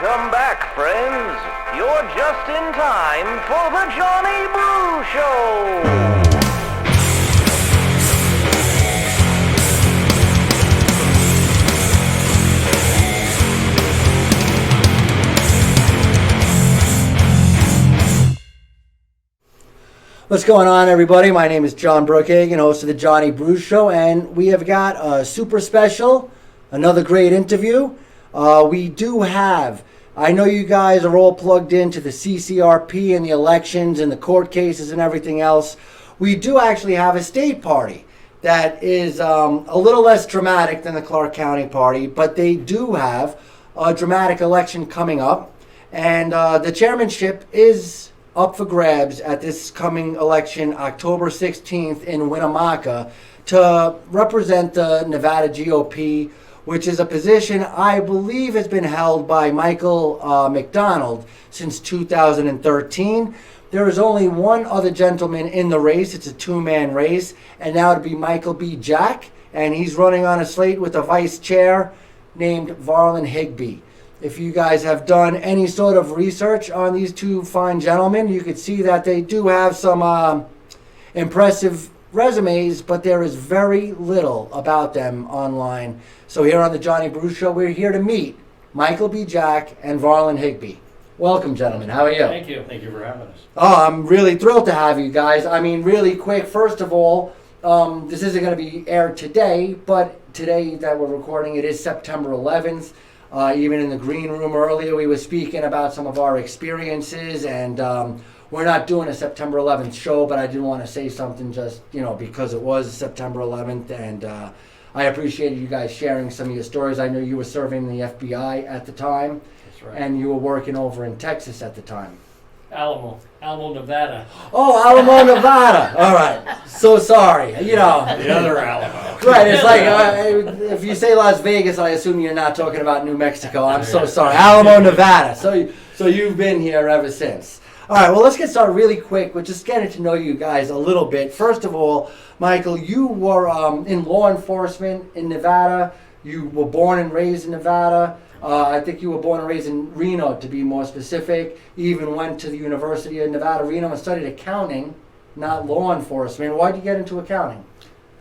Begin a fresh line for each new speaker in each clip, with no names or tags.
Welcome back, friends. You're just in time for the Johnny Brew Show.
What's going on, everybody? My name is John Brookhagen, host of the Johnny Brew Show, and we have got a super special, another great interview. We do have, I know you guys are all plugged into the CCRP and the elections and the court cases and everything else. We do actually have a state party that is a little less dramatic than the Clark County party, but they do have a dramatic election coming up, and the chairmanship is up for grabs at this coming election, October 16th in Winnemucca, to represent the Nevada GOP, which is a position I believe has been held by Michael McDonald since 2013. There is only one other gentleman in the race. It's a two-man race, and now it'll be Michael B. Jack, and he's running on a slate with a vice chair named Varlin Higbee. If you guys have done any sort of research on these two fine gentlemen, you could see that they do have some impressive resumes, but there is very little about them online. So here on the Johnny Brew Show, we're here to meet Michael B. Jack and Varlin Higbee. Welcome, gentlemen. How are you?
Thank you. Thank you for having us.
Oh, I'm really thrilled to have you guys. I mean, really quick, first of all, this isn't going to be aired today, but today that we're recording, it is September 11th. Even in the green room earlier, we were speaking about some of our experiences, and we're not doing a September 11th show, but I did want to say something just, because it was September 11th, and I appreciated you guys sharing some of your stories. I know you were serving the FBI at the time.
That's right.
And you were working over in Texas at the time.
Alamo, Nevada.
Oh, Alamo, Nevada. All right. So sorry.
The other Alamo.
Right, it's like if you say Las Vegas, I assume you're not talking about New Mexico. I'm so sorry. Alamo, Nevada. So you've been here ever since. All right, well, let's get started really quick with just getting to know you guys a little bit. First of all, Michael, you were in law enforcement in Nevada. You were born and raised in Nevada. I think you were born and raised in Reno, to be more specific. You even went to the University of Nevada, Reno, and studied accounting, not law enforcement. Why did you get into accounting?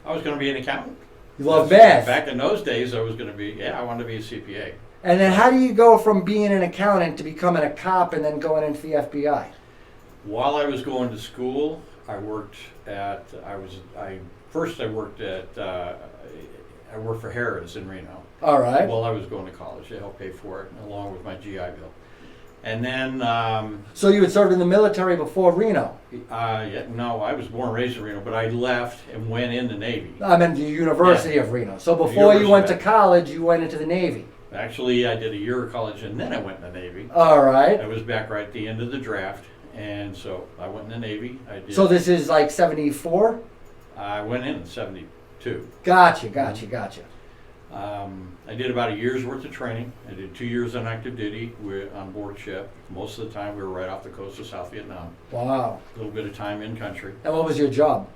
I was going to be an accountant.
You love math.
Back in those days, I wanted to be a CPA.
And then how do you go from being an accountant to becoming a cop and then going into the FBI?
While I was going to school, I worked for Harrah's in Reno.
All right.
While I was going to college, they helped pay for it, along with my GI Bill. And then...
so you had served in the military before Reno?
No, I was born and raised in Reno, but I left and went in the Navy.
I meant the University of Reno. So before you went to college, you went into the Navy?
Actually, I did a year of college, and then I went in the Navy.
All right.
I was back right at the end of the draft, and so I went in the Navy.
So this is like 74?
I went in 72.
Gotcha.
I did about a year's worth of training. I did 2 years on active duty on board ship. Most of the time we were right off the coast of South Vietnam.
Wow.
A little bit of time in country.
And what was your job?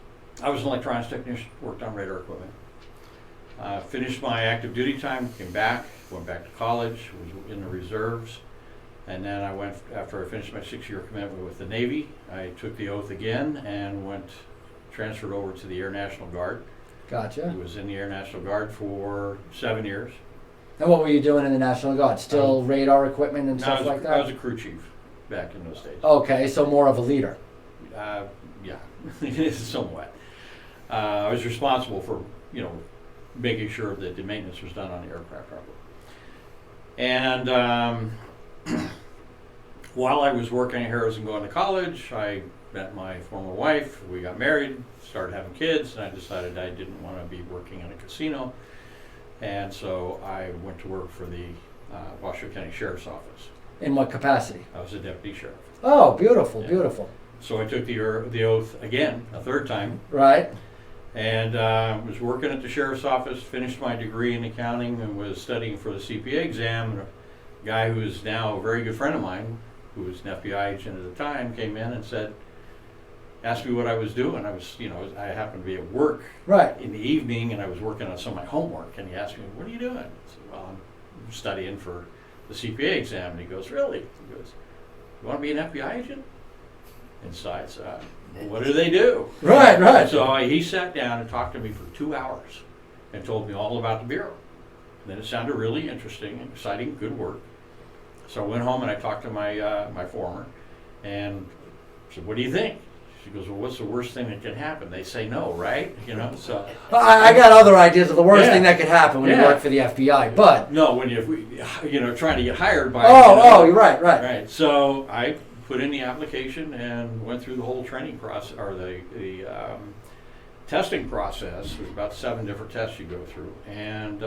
I was an electronics technician, worked on radar equipment. Finished my active duty time, came back, went back to college, was in the reserves. And then after I finished my 6-year commitment with the Navy, I took the oath again and transferred over to the Air National Guard.
Gotcha.
I was in the Air National Guard for 7 years.
And what were you doing in the National Guard? Still radar equipment and stuff like that?
I was a crew chief back in those days.
Okay, so more of a leader.
Yeah, somewhat. I was responsible for, making sure that the maintenance was done on the aircraft properly. And while I was working at Harrah's and going to college, I met my former wife. We got married, started having kids, and I decided I didn't want to be working in a casino. And so I went to work for the Washoe County Sheriff's Office.
In what capacity?
I was a deputy sheriff.
Oh, beautiful, yeah. Beautiful.
So I took the oath again, a third time.
Right.
And was working at the sheriff's office, finished my degree in accounting, and was studying for the CPA exam. And a guy who is now a very good friend of mine, who was an FBI agent at the time, came in and asked me what I was doing. I happened to be at work in the evening, and I was working on some of my homework. And he asked me, "What are you doing?" I said, "Well, I'm studying for the CPA exam. And he goes, really? He goes, you want to be an FBI agent? And so I said, what do they do?
Right.
So he sat down and talked to me for 2 hours and told me all about the Bureau. And then it sounded really interesting, exciting, good work. So I went home and I talked to my former and said, what do you think? She goes, well, what's the worst thing that can happen? They say no, right? You know, so.
I got other ideas of the worst
Yeah.
thing that could happen when you
Yeah.
work for the FBI, but.
No, when trying to get hired by.
You're right.
Right. So I put in the application and went through the whole training process, or the testing process. There's about 7 different tests you go through, and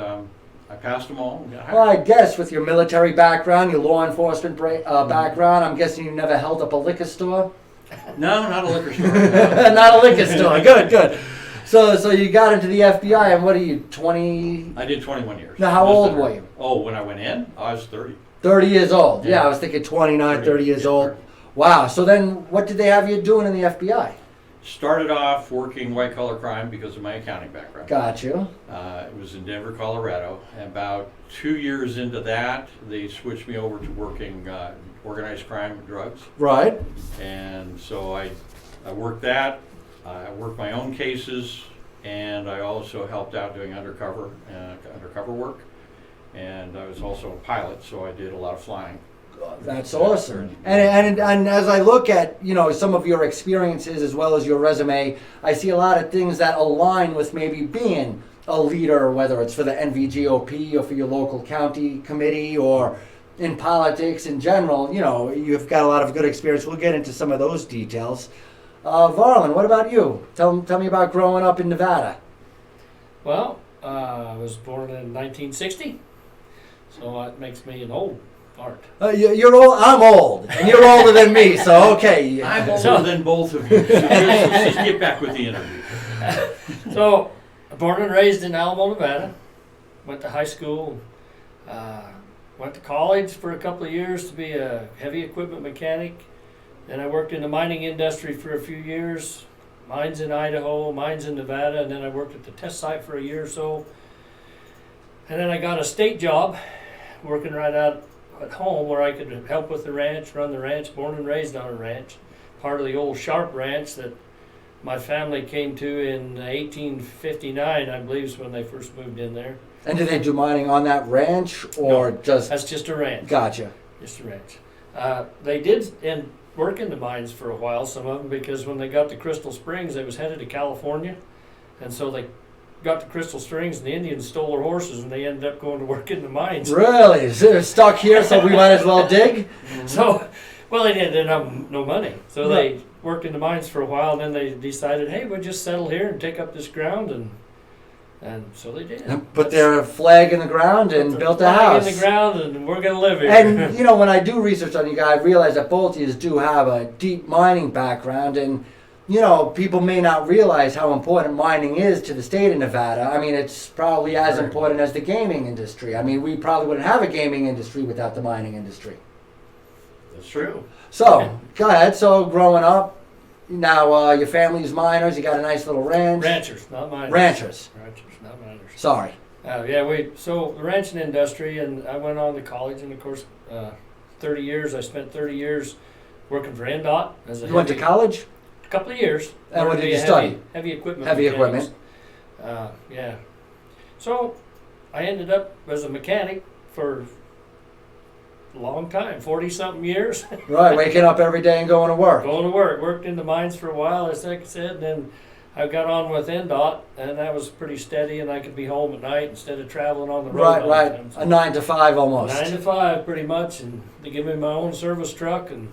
I passed them all and got hired.
Well, I guess with your military background, your law enforcement background, I'm guessing you never held up a liquor store?
No, not a liquor store.
Not a liquor store. Good. So you got into the FBI, and what are you, 20?
I did 21 years.
Now, how old were you?
Oh, when I went in, I was 30.
30 years old. Yeah,
Yeah.
I was thinking 29, 30 years
Yeah.
old. Wow. So then what did they have you doing in the FBI?
Started off working white collar crime because of my accounting background.
Got you.
It was in Denver, Colorado. About 2 years into that, they switched me over to working organized crime and drugs.
Right.
And so I worked that. I worked my own cases, and I also helped out doing undercover work. And I was also a pilot, so I did a lot of flying.
That's awesome. And as I look at, some of your experiences as well as your resume, I see a lot of things that align with maybe being a leader, whether it's for the NVGOP or for your local county committee or in politics in general. You've got a lot of good experience. We'll get into some of those details. Varlin, what about you? Tell me about growing up in Nevada.
Well, I was born in 1960, so that makes me an old fart.
You're old. I'm old, and you're older than me. So okay.
I'm older than both of you. So let's just get back with the interview.
So, born and raised in Alamo, Nevada. Went to high school. Went to college for a couple of years to be a heavy equipment mechanic. Then I worked in the mining industry for a few years. Mines in Idaho, mines in Nevada, and then I worked at the test site for a year or so. And then I got a state job working right out at home where I could help with the ranch, run the ranch, born and raised on a ranch. Part of the old Sharp Ranch that my family came to in 1859, I believe, is when they first moved in there.
And did they do mining on that ranch or just?
That's just a ranch.
Gotcha.
Just a ranch. They did work in the mines for a while, some of them, because when they got to Crystal Springs, they was headed to California. And so they got to Crystal Springs and the Indians stole their horses and they ended up going to work in the mines.
Really? So they're stuck here, so we might as well dig?
So, well, they didn't have no money. So they worked in the mines for a while, and then they decided, hey, we'll just settle here and take up this ground, and so they did.
Put their flag in the ground and built a house.
In the ground, and we're going to live here.
And, when I do research on you guys, I realize that both of you do have a deep mining background, and, people may not realize how important mining is to the state of Nevada. I mean, it's probably as important as the gaming industry. I mean, we probably wouldn't have a gaming industry without the mining industry.
That's true.
So, go ahead. So, growing up, now your family's miners. You got a nice little ranch.
Ranchers, not miners.
Ranchers,
not miners.
Sorry.
So the ranching industry, and I went on to college, and of course, 30 years. I spent 30 years working for NDOT as a.
You went to college?
A couple of years.
And what did you study?
Heavy equipment.
Heavy
mechanics.
equipment.
Yeah. So I ended up as a mechanic for a long time, 40-something years.
Right, waking up every day and going to work.
Worked in the mines for a while, as I said, and then I got on with NDOT, and that was pretty steady, and I could be home at night instead of traveling on the road. all the
Right.
time. So
A 9 to 5 almost.
9 to 5, pretty much, and they give me my own service truck, and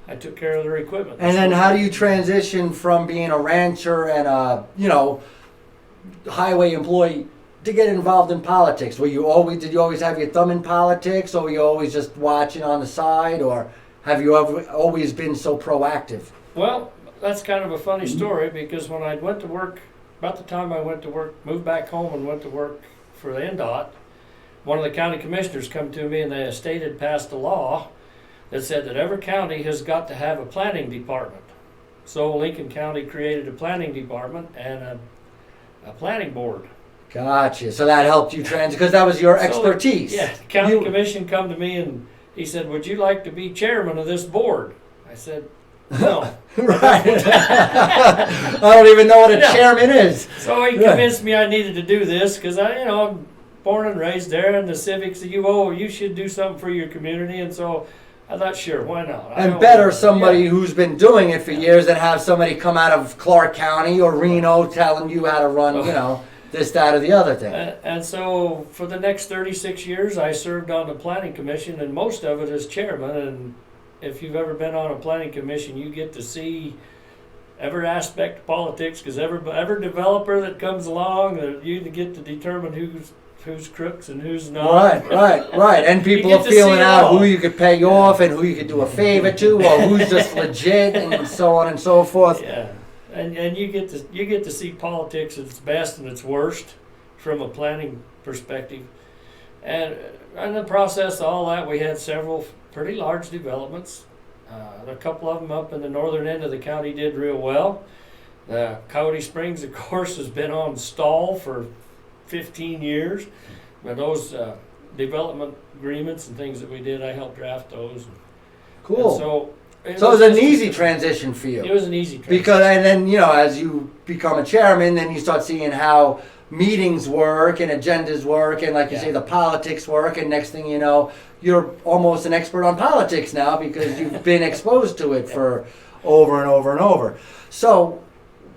I took care of their equipment.
And then how do you transition from being a rancher and a, highway employee to get involved in politics? Did you always have your thumb in politics, or were you always just watching on the side, or have you always been so proactive?
Well, that's kind of a funny story, because when I went to work, about the time I went to work, moved back home and went to work for the NDOT, one of the county commissioners come to me, and the state had passed a law that said that every county has got to have a planning department. So Lincoln County created a planning department and a planning board.
Gotcha. So that helped you because that was your expertise.
So, yeah, the county commission come to me and he said, "Would you like to be chairman of this board?" I said, "No."
Right. I don't even know what a chairman is.
So he convinced me I needed to do this because I'm born and raised there, and the civics, you should do something for your community, and so I thought, sure, why not?
And better somebody who's been doing it for years than have somebody come out of Clark County or Reno telling you how to run, this, that, or the other thing.
And so for the next 36 years, I served on the planning commission, and most of it as chairman. And if you've ever been on a planning commission, you get to see every aspect of politics, because every developer that comes along, you get to determine who's crooks and who's not.
Right. And people are feeling out who you could pay off and who you could do a favor to, or who's just legit, and so on and so forth.
Yeah, and you get to see politics at its best and its worst from a planning perspective. And in the process of all that, we had several pretty large developments. A couple of them up in the northern end of the county did real well. Coyote Springs, of course, has been on stall for 15 years. But those development agreements and things that we did, I helped draft those.
Cool.
And so it
was an easy transition for you.
It was an easy transition.
And then, as you become a chairman, then you start seeing how meetings work and agendas work and, like you say, the politics work, and next thing you know, you're almost an expert on politics now because you've been exposed to it for over and over and over. So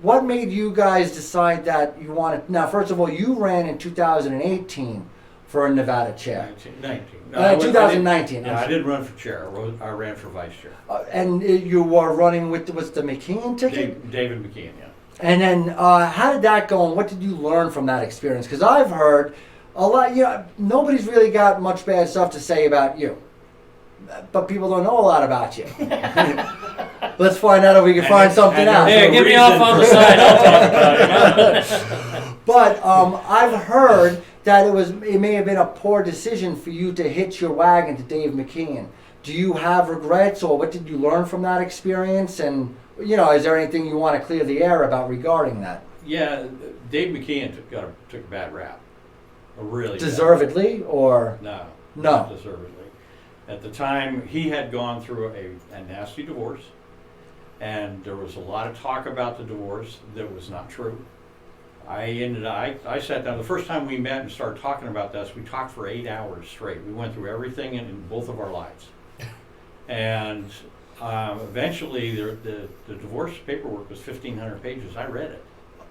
what made you guys decide that you wanted... Now, first of all, you ran in 2018 for a Nevada chair. 2019.
I didn't run for chair. I ran for vice chair.
And you were running with the McKeon ticket?
David McKeon, yeah.
And then how did that go, and what did you learn from that experience? Because I've heard a lot, nobody's really got much bad stuff to say about you. But people don't know a lot about you. Let's find out if we can find something out.
Yeah, get me off on the side. I'll talk about it.
But I've heard that it may have been a poor decision for you to hitch your wagon to Dave McKeon. Do you have regrets, or what did you learn from that experience? And is there anything you want to clear the air about regarding that?
Yeah, Dave McKeon took a bad rap. A really
deservedly, or
no,
not
deservedly. At the time, he had gone through a nasty divorce, and there was a lot of talk about the divorce that was not true. I sat down. The first time we met and started talking about this, we talked for 8 hours straight. We went through everything in both of our lives, and eventually the divorce paperwork was 1,500 pages. I read it.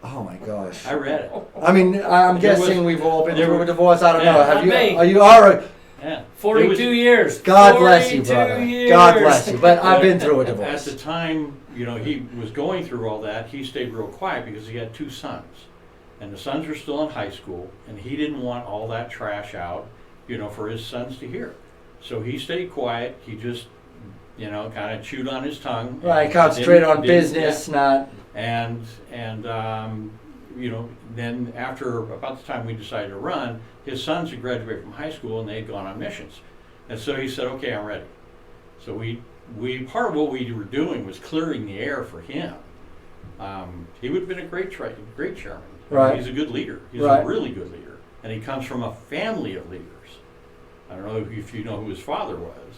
Oh my gosh!
I read it.
I mean, I'm guessing we've all been through a divorce. I don't know.
Have you?
Are you all right?
Yeah.
42 years.
God bless you, brother.
Years.
God bless you. But I've been through a
At
divorce.
the time, he was going through all that. He stayed real quiet because he had 2 sons, and the sons were still in high school, and he didn't want all that trash out, for his sons to hear. So he stayed quiet. He just, kind of chewed on his tongue.
Right. Concentrate on business, not.
And then after about the time we decided to run, his sons had graduated from high school and they had gone on missions. And so he said, okay, I'm ready. So we part of what we were doing was clearing the air for him. He would have been a great chairman.
Right.
He's a good leader. He's a really good leader. And he comes from a family of leaders. I don't know if you know who his father was.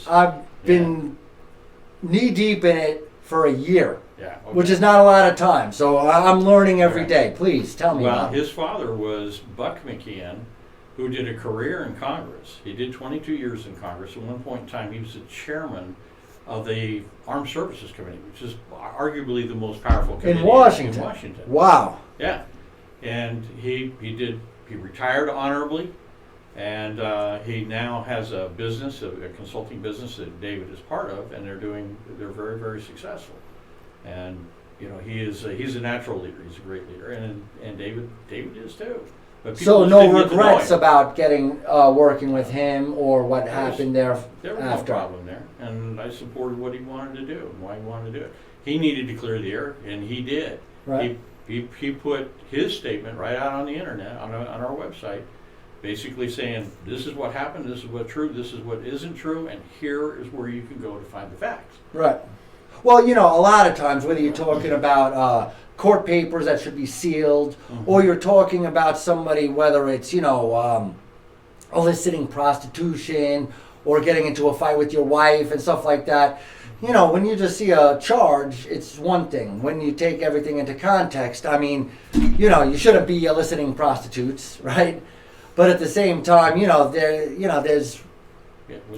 I've been knee deep in it for a year.
Yeah, okay.
Which is not a lot of time, so I'm learning every day. Please tell me.
Well, his father was Buck McKeon, who did a career in Congress. He did 22 years in Congress. At one point in time, he was the chairman of the Armed Services Committee, which is arguably the most powerful committee
in Washington.
In Washington.
Wow.
Yeah, and he retired honorably, and he now has a business, a consulting business that David is part of, and they're very, very successful. And he's a natural leader. He's a great leader, and David is too. But
so no regrets about working with him or what happened there after.
There was no problem there, and I supported what he wanted to do and why he wanted to do it. He needed to clear the air, and he did.
Right.
He put his statement right out on the internet on our website, basically saying this is what happened, this is what's true, this is what isn't true, and here is where you can go to find the facts.
Right. Well, you know, a lot of times, whether you're talking about court papers that should be sealed, or you're talking about somebody, whether it's, you know, eliciting prostitution or getting into a fight with your wife and stuff like that. You know, when you just see a charge, it's one thing. When you take everything into context, I mean, you know, you shouldn't be eliciting prostitutes, right? But at the same time, there's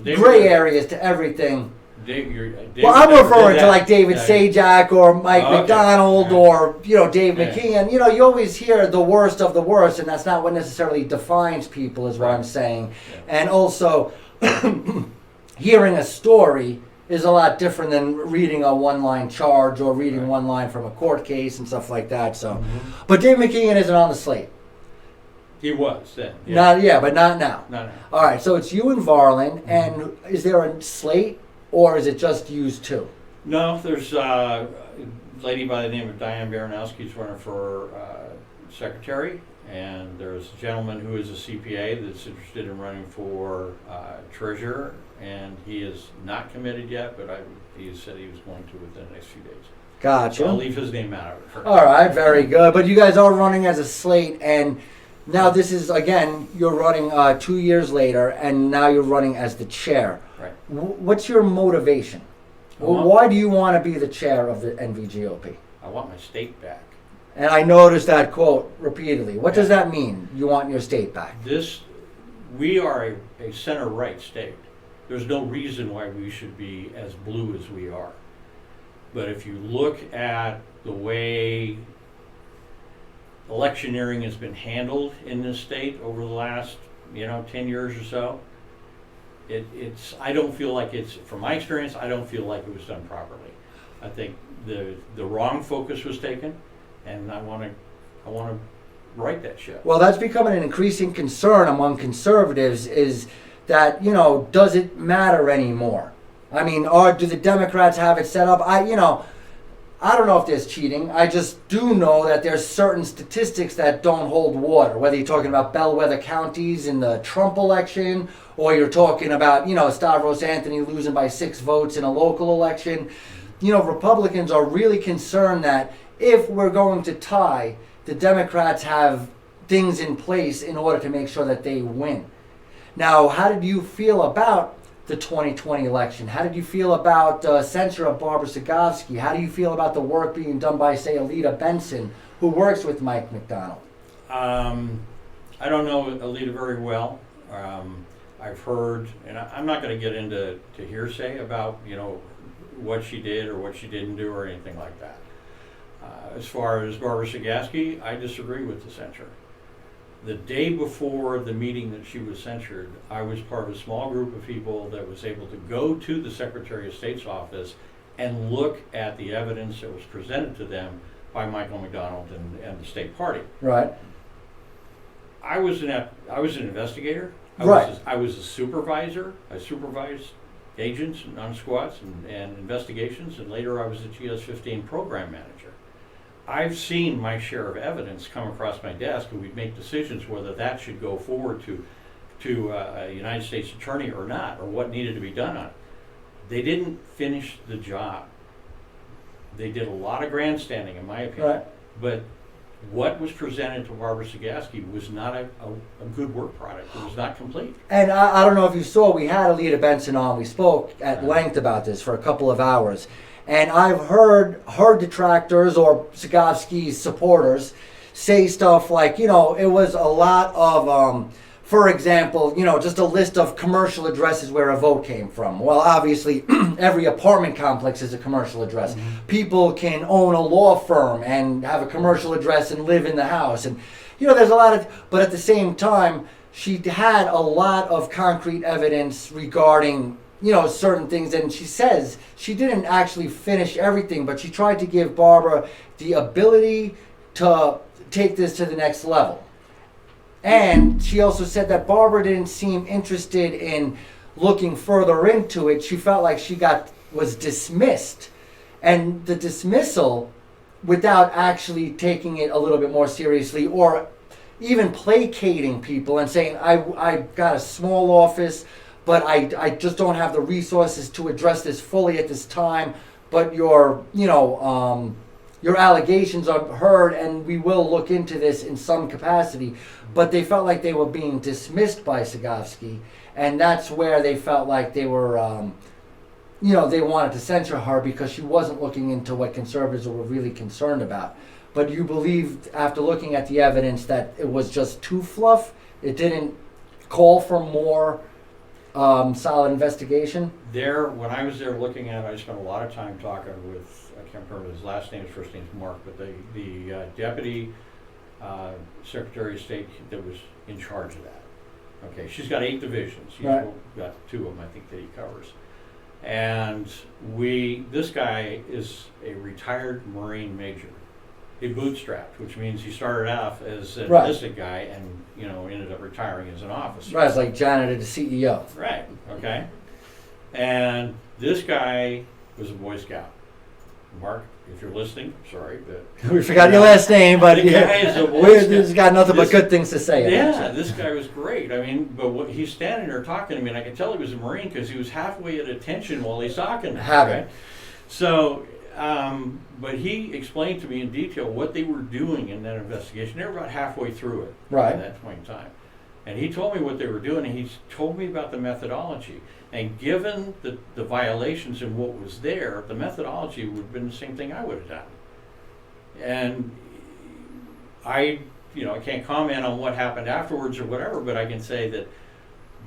gray areas to everything. Well, I'm referring to like David Sajak or Mike McDonald or, you know, Dave McKeon. You know, you always hear the worst of the worst, and that's not what necessarily defines people, is what I'm saying. Yeah. And also, hearing a story is a lot different than reading a one-line charge or reading one line from a court case and stuff like that. So, but Dave McKeon isn't on the slate.
He was then. Yeah.
But not now.
Not now.
All right, so it's you and Varlin, and is there a slate, or is it just used two?
No, there's a lady by the name of Diane Baranowski's running for secretary, and there's a gentleman who is a CPA that's interested in running for treasurer, and he is not committed yet, but he said he was going to within the next few days.
Gotcha.
So I'll leave his name out of it first.
All right, very good. But you guys are running as a slate, and now this is, again, you're running 2 years later, and now you're running as the chair.
Right.
What's your motivation? Why do you want to be the chair of the NVGOP?
I want my state back.
And I noticed that quote repeatedly. What does that mean, you want your state back?
We are a center-right state. There's no reason why we should be as blue as we are. But if you look at the way electioneering has been handled in this state over the last, 10 years or so, I don't feel like from my experience, I don't feel like it was done properly. I think the wrong focus was taken, and I want to right that ship.
Well, that's becoming an increasing concern among conservatives, is that, does it matter anymore? I mean, do the Democrats have it set up? I don't know if there's cheating. I just do know that there's certain statistics that don't hold water, whether you're talking about bellwether counties in the Trump election, or you're talking about, Stavros Anthony losing by 6 votes in a local election. Republicans are really concerned that if we're going to tie, the Democrats have things in place in order to make sure that they win. Now, how did you feel about the 2020 election? How did you feel about censure of Barbara Sagofsky? How do you feel about the work being done by, say, Alita Benson, who works with Mike McDonald?
I don't know Alita very well. I've heard, and I'm not going to get into hearsay about, what she did or what she didn't do or anything like that. As far as Barbara Sagofsky, I disagree with the censure. The day before the meeting that she was censured, I was part of a small group of people that was able to go to the Secretary of State's office and look at the evidence that was presented to them by Michael McDonald and the state party.
Right.
I was an investigator. I was a supervisor. I supervised agents on squats and investigations, and later I was the GS-15 program manager. I've seen my share of evidence come across my desk, and we'd make decisions whether that should go forward to a United States attorney or not, or what needed to be done on it. They didn't finish the job. They did a lot of grandstanding, in my opinion.
Right.
But what was presented to Barbara Sagofsky was not a good work product. It was not complete.
And I don't know if you saw, we had Alita Benson on. We spoke at length about this for a couple of hours. And I've heard her detractors or Sagofsky's supporters say stuff like, it was a lot of, for example, just a list of commercial addresses where a vote came from. Well, obviously, every apartment complex is a commercial address. Mm-hmm. People can own a law firm and have a commercial address and live in the house. And, there's a lot of, but at the same time, she had a lot of concrete evidence regarding certain things, and she says she didn't actually finish everything, but she tried to give Barbara the ability to take this to the next level. And she also said that Barbara didn't seem interested in looking further into it. She felt like she was dismissed, and the dismissal, without actually taking it a little bit more seriously, or even placating people and saying, I got a small office, but I just don't have the resources to address this fully at this time. but your allegations are heard, and we will look into this in some capacity. But they felt like they were being dismissed by Sagowski, and that's where they felt like they were, they wanted to censure her because she wasn't looking into what conservatives were really concerned about. But you believed, after looking at the evidence, that it was just too fluff? It didn't call for more solid investigation?
When I was there looking at it, I spent a lot of time talking with, I can't remember his last name, his first name's Mark, but the deputy Secretary of State that was in charge of that. Okay, she's got 8 divisions. He's
Right.
got 2 of them, I think, that he covers. And this guy is a retired Marine major. He bootstrapped, which means he started off as an
Right.
enlisted guy and, ended up retiring as an officer.
Right, it's like janitor to CEO.
Right, okay. And this guy was a Boy Scout. Mark, if you're listening, sorry, but...
We forgot your last name, but
The guy is a Boy
he's
Scout.
got nothing but
This-
good things to say about
Yeah,
you.
this guy was great. I mean, but he's standing there talking to me, and I could tell he was a Marine because he was halfway at attention while he's talking to me.
Habit.
So, but he explained to me in detail what they were doing in that investigation. They were about halfway through it
Right.
at that point in time. And he told me what they were doing, and he told me about the methodology. And given the violations and what was there, the methodology would have been the same thing I would have done. And I can't comment on what happened afterwards or whatever, but I can say that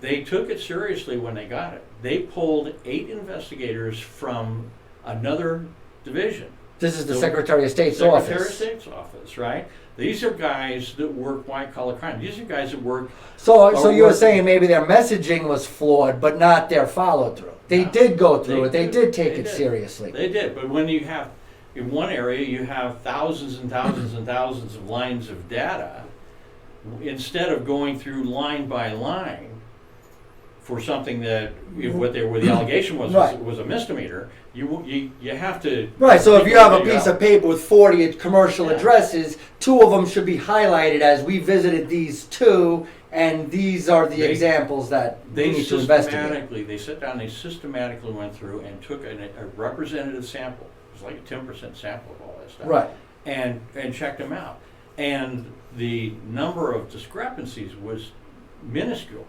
they took it seriously when they got it. They pulled 8 investigators from another division.
This is the
So-
Secretary of State's
Secretary
office.
of State's office, right? These are guys that work white-collar crime. These are guys that work...
So you were
work-
saying maybe their messaging was flawed, but not their follow-through. They
No.
did go through
They
it. They
did.
did take
They
it
did.
seriously.
They did, but when you have, in one area, you have thousands and thousands and thousands of lines of data, instead of going through line by line for something that, where the allegation
Right.
was a misdemeanor, you have to...
Right, so if you have a
figure
piece
out-
of paper with 40 commercial
Yeah.
addresses, 2 of them should be highlighted as we visited these 2, and these are the
They-
examples that we
They
need to investigate.
systematically went through and took a representative sample. It was like a 10% sample of all that stuff.
Right.
And checked them out. And the number of discrepancies was minuscule.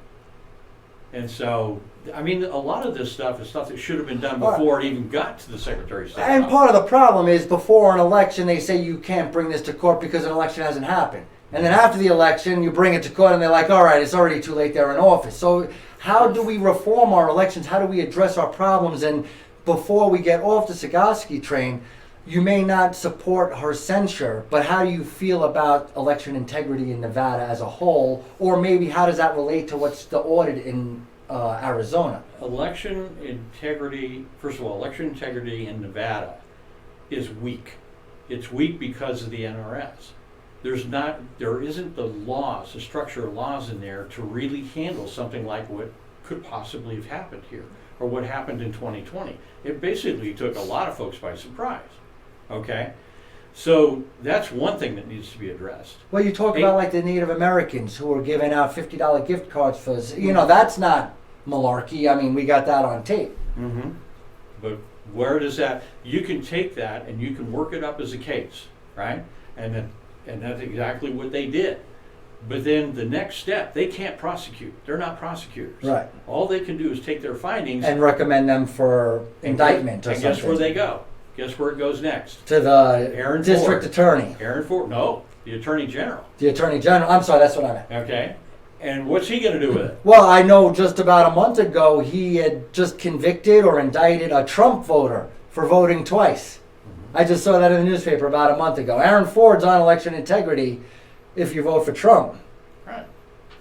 And so, I mean, a lot of this stuff is stuff that should have been done
Right.
before it even got to the Secretary of State.
And part of the problem is before an election, they say you can't bring this to court because an election hasn't happened. And then after the election, you bring it to court and they're like, all right, it's already too late, they're in office. So how do we reform our elections? How do we address our problems? And before we get off the Sagowski train, you may not support her censure, but how do you feel about election integrity in Nevada as a whole? Or maybe how does that relate to what's the audit in Arizona?
Election integrity, first of all, election integrity in Nevada is weak. It's weak because of the NRS. There isn't the laws, the structure of laws in there to really handle something like what could possibly have happened here, or what happened in 2020. It basically took a lot of folks by surprise, okay? So that's one thing that needs to be addressed.
Well, you talk about like the Native Americans who were giving out $50 gift cards for, that's not malarkey. I mean, we got that on tape.
Mm-hmm. But where does that, you can take that and you can work it up as a case, right? And that's exactly what they did. But then the next step, they can't prosecute. They're not prosecutors.
Right.
All they can do is take their findings
And recommend them for
and
indictment or
and
something.
guess where they go? Guess where it goes next?
To the
Aaron
district
Ford.
attorney.
Aaron Ford, no, the Attorney General,
The attorney general. I'm sorry, that's what I meant.
okay? And what's he gonna do with it?
Well, I know just about a month ago he had just convicted or indicted a Trump voter for voting twice. I just saw that in the newspaper about a month ago. Aaron Ford's on election integrity if you vote for Trump.
Right.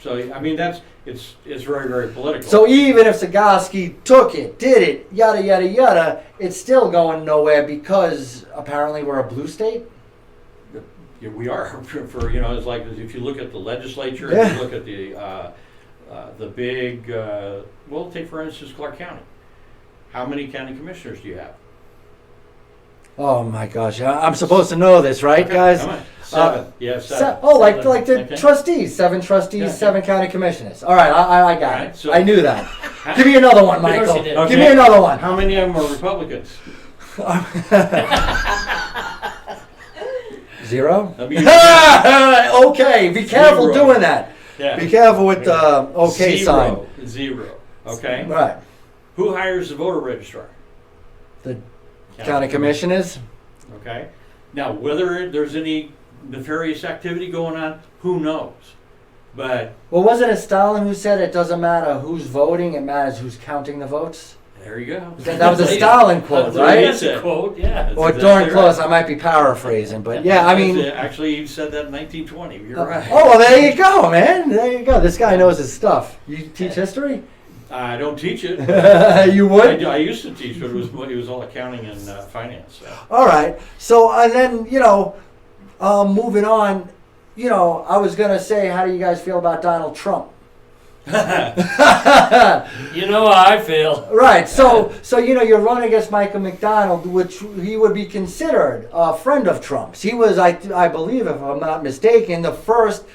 So, I mean, it's very, very political.
So even if Sagowski took it, did it, yada, yada, yada, it's still going nowhere because apparently we're a blue state?
Yeah, we are for it's like if you look at the legislature,
Yeah.
if you look at the big well, take for instance Clark County. How many county commissioners do you have?
Oh my gosh, I'm supposed to know this, right, guys?
Come on. 7. Yeah, 7.
Like the
Okay.
trustees, 7 trustees,
Yeah.
7 county commissioners. All right, I got
Right,
it.
so-
I knew that. Give me another one,
Of course
Michael.
you did.
Give me
Okay.
another one.
How many of them are Republicans?
Zero?
Let me use
Okay, be careful
Zero.
doing that.
Yeah.
Be careful with the okay sign.
Zero. Okay.
Right.
Who hires the voter registrar?
The county commissioners?
Okay. Now, whether there's any nefarious activity going on, who knows? But
Well, wasn't it Stalin who said it doesn't matter who's voting, it matters who's counting the votes?
there you go.
That was a Stalin quote,
That's what he
right?
That's a quote, yeah.
That's
Or
exactly
darn
right.
close, I might be paraphrasing, but yeah, I mean...
Actually, he said that in 1920. You're right.
Oh, well, there you go, man. There you go. This guy knows his stuff. You teach history?
I don't teach it.
You would?
I used to teach, but it was all accounting and finance. So.
All right. So, and then, moving on, I was going to say, how do you guys feel about Donald Trump?
You know how I feel.
Right. So you're running against Michael McDonald, which he would be considered a friend of Trump's. He was, I believe, if I'm not mistaken, the first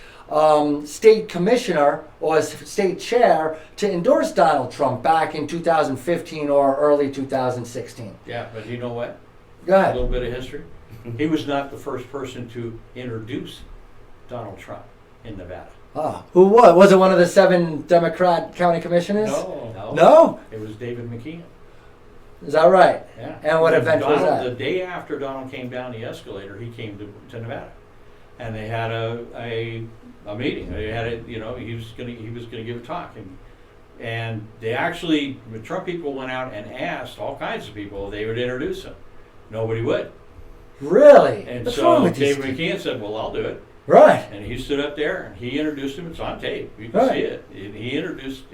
state commissioner or state chair to endorse Donald Trump back in 2015 or early 2016.
Yeah, but you know what?
Go
A
ahead.
little bit of history. He was not the first person to introduce Donald Trump in Nevada.
Ah, who was? Was it one of the 7 Democrat county commissioners?
No.
No?
It was David McKeon.
Is that right?
Yeah.
And what event was
Donald,
that?
The day after Donald came down the escalator, he came to Nevada, and they had a meeting. They had he was gonna give a talk, and they actually, the Trump people went out and asked all kinds of people if they would introduce him. Nobody would.
Really?
And
What's
so
wrong with these
David
people?
McKeon said, "Well, I'll do it."
Right.
And he stood up there and he introduced him. It's on tape. You can
Right.
see it. He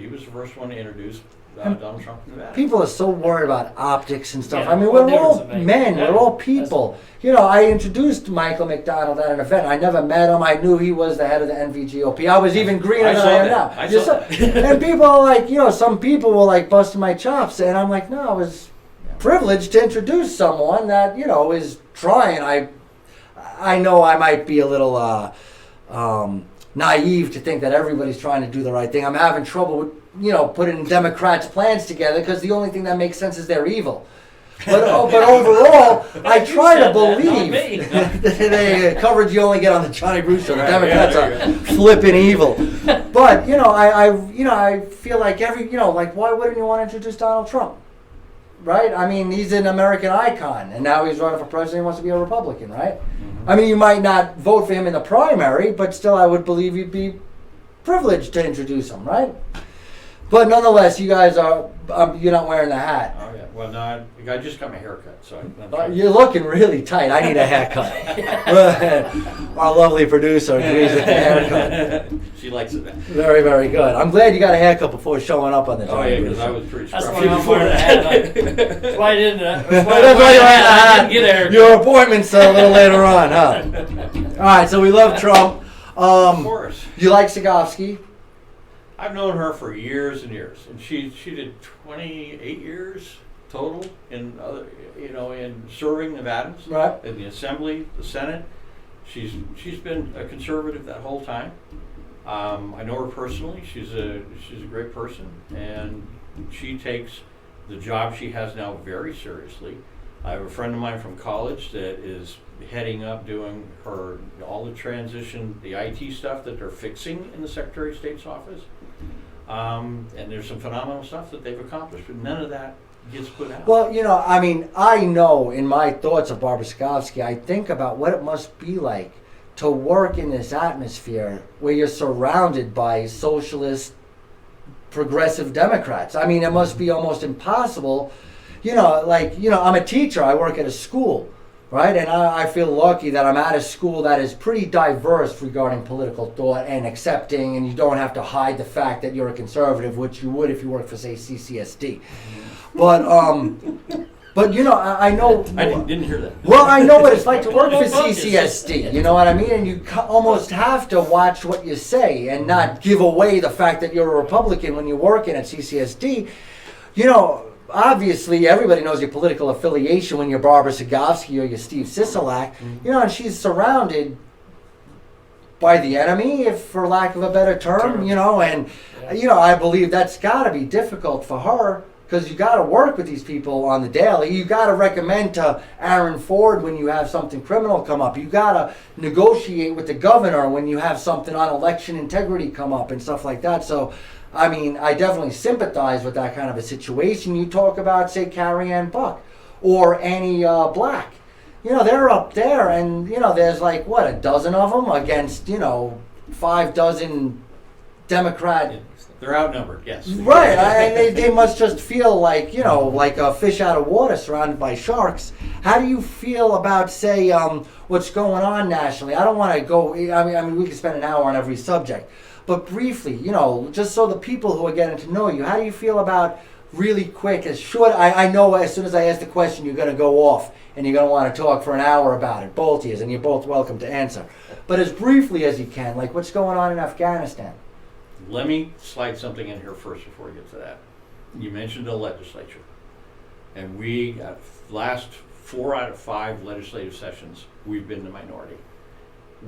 was the first one to introduce Donald Trump in Nevada.
People are so worried about optics and stuff.
Yeah,
I mean,
what
we're
difference
all
it makes?
men.
Yeah.
We're all people. I introduced Michael McDonald at an event. I never met him. I knew he was the head of the NVGOP. I was even greener
I
than
saw
I am
that.
now.
I
You
saw that.
And people are like, some people were like busting my chops. And I'm like, no, I was privileged to introduce someone that, is trying. I know I might be a little naive to think that everybody's trying to do the right thing. I'm having trouble with, putting Democrats' plans together because the only thing that makes sense is they're evil. But overall, I try to
said that, not
believe
me.
the coverage you only get on the Johnny Bruce show. The
Right,
Democrats
yeah,
are
there you
flipping evil. But I feel like why wouldn't you want to introduce Donald Trump? Right? I mean, he's an American icon, and now he's running for president. He wants to be a Republican, right?
Mm-hmm.
I mean, you might not vote for him in the primary, but still, I would believe you'd be privileged to introduce him, right? But nonetheless, you guys you're not wearing the hat.
Oh yeah. Well, no, I just got my hair cut, so
You're looking really tight. I need a haircut. Our lovely producer agrees with the haircut.
She likes it.
Very, very good. I'm glad you got a haircut before showing up on the
Oh
Johnny
yeah,
Bruce
because I
show.
was pretty
That's
scruffy
why I'm
before
wearing a
that.
hat. That's why I didn't. That's why
That's why you're wearing a
I
hat.
didn't get a haircut.
Your appointment's a little later on, huh? All right, so we love Trump.
Of course.
You like Segovsky?
I've known her for years and years, and she did 28 years total in in serving Nevadans
Right.
in the Assembly, the Senate. She's been a conservative that whole time. I know her personally. She's a great person, and she takes the job she has now very seriously. I have a friend of mine from college that is heading up doing all the transition, the IT stuff that they're fixing in the Secretary of State's office. And there's some phenomenal stuff that they've accomplished, but none of that gets put out.
Well, I know in my thoughts of Barbara Segovsky, I think about what it must be like to work in this atmosphere where you're surrounded by socialist, progressive Democrats. I mean, it must be almost impossible. I'm a teacher. I work at a school, right? And I feel lucky that I'm at a school that is pretty diverse regarding political thought and accepting, and you don't have to hide the fact that you're a conservative, which you would if you worked for, say, CCSD. But I know.
I didn't hear that.
Well, I know what it's like to work for CCSD. You know what I mean? And you almost have to watch what you say and not give away the fact that you're a Republican when you're working at CCSD. Obviously, everybody knows your political affiliation when you're Barbara Segovsky or you're Steve Sisolak. And she's surrounded by the enemy, if for lack of a better term, and I believe that's got to be difficult for her. because you got to work with these people on the daily. You got to recommend to Aaron Ford when you have something criminal come up. You got to negotiate with the governor when you have something on election integrity come up and stuff like that. So, I mean, I definitely sympathize with that kind of a situation. You talk about, say, Carrie Ann Buck or Annie Black. You know, they're up there, and, you know, there's like, what, a dozen of them against, you know, 5 dozen Democrat.
They're outnumbered, yes.
Right, and they must just feel like, you know, like a fish out of water surrounded by sharks. How do you feel about, say, what's going on nationally? I don't want to go, I mean, we could spend an hour on every subject. But briefly, you know, just so the people who are getting to know you, how do you feel about really quick, as short, I know as soon as I ask the question, you're going to go off and you're going to want to talk for an hour about it, both of you, and you're both welcome to answer. But as briefly as you can, like what's going on in Afghanistan?
Let me slide something in here first before we get to that. You mentioned the legislature. And we got last 4 out of 5 legislative sessions, we've been the minority.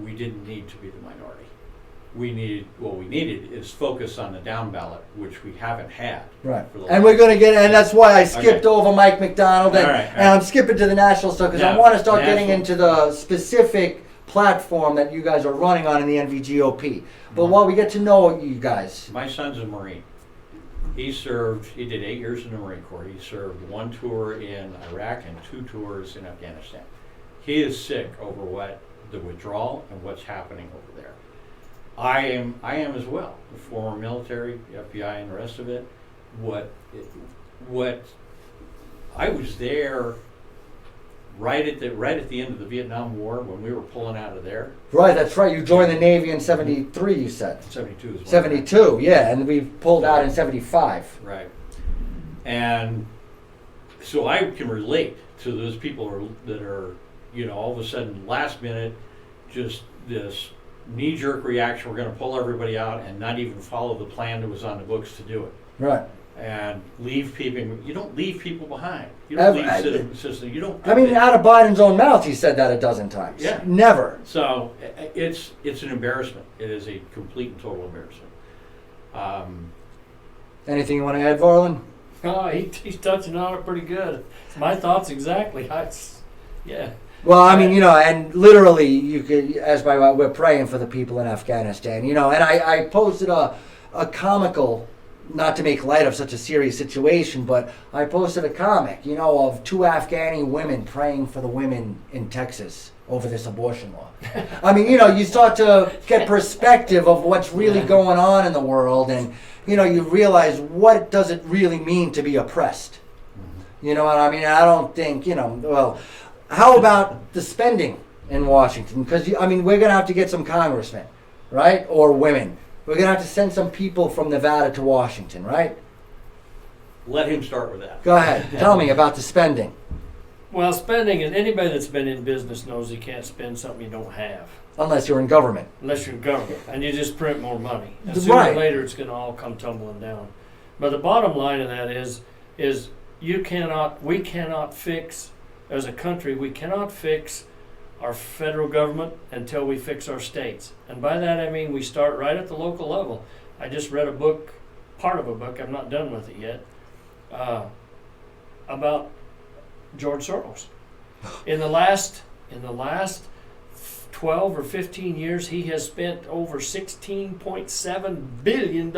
We didn't need to be the minority. What we needed is focus on the down ballot, which we haven't had.
Right.
For the
And we're going to get, and that's why I skipped
Okay.
over Mike McDonald, and,
All right.
and I'm skipping to the national stuff because I
Now,
want to start getting
national-
into the specific platform that you guys are running on in the NVGOP. But while we get to know you guys.
My son's a Marine. He did 8 years in the Marine Corps. He served 1 tour in Iraq and 2 tours in Afghanistan. He is sick over the withdrawal and what's happening over there. I am as well. The former military, the FBI, and the rest of it. What I was there right at the end of the Vietnam War when we were pulling out of there.
Right, that's right. You joined the Navy in 73, you said.
72 is when
72, yeah, and we pulled out in 75.
Right. And so I can relate to those people that are, you know, all of a sudden last minute, just this knee-jerk reaction, we're going to pull everybody out and not even follow the plan that was on the books to do it.
Right.
And leave people, you don't leave people behind. You don't leave citizens, you don't do
I mean,
that.
out of Biden's own mouth, he said that a dozen times.
Yeah.
Never.
So it's an embarrassment. It is a complete and total embarrassment.
Anything you want to add, Varlin?
Oh, he's touching on it pretty good. My thoughts exactly. Yeah.
Well, I mean, you know, and literally, you could, as by we're praying for the people in Afghanistan, you know, and I posted a comical, not to make light of such a serious situation, but I posted a comic, you know, of 2 Afghani women praying for the women in Texas over this abortion law. I mean, you know, you start to get perspective of what's really going on in the world, and, you know, you realize what does it really mean to be oppressed. You know what I mean? I don't think, you know, well, how about the spending in Washington? Because, I mean, we're going to have to get some congressmen, right? Or women. We're going to have to send some people from Nevada to Washington, right?
Let him start with that.
Go ahead. Tell me about the spending.
Well, spending, and anybody that's been in business knows you can't spend something you don't have.
Unless you're in government.
Unless you're in government, and you just print more money. And sooner
Right.
or later, it's going to all come tumbling down. But the bottom line of that is we cannot fix, as a country, we cannot fix our federal government until we fix our states. And by that I mean we start right at the local level. I just read a book, part of a book, I'm not done with it yet, about George Soros. In the last 12 or 15 years, he has spent over $16.7 billion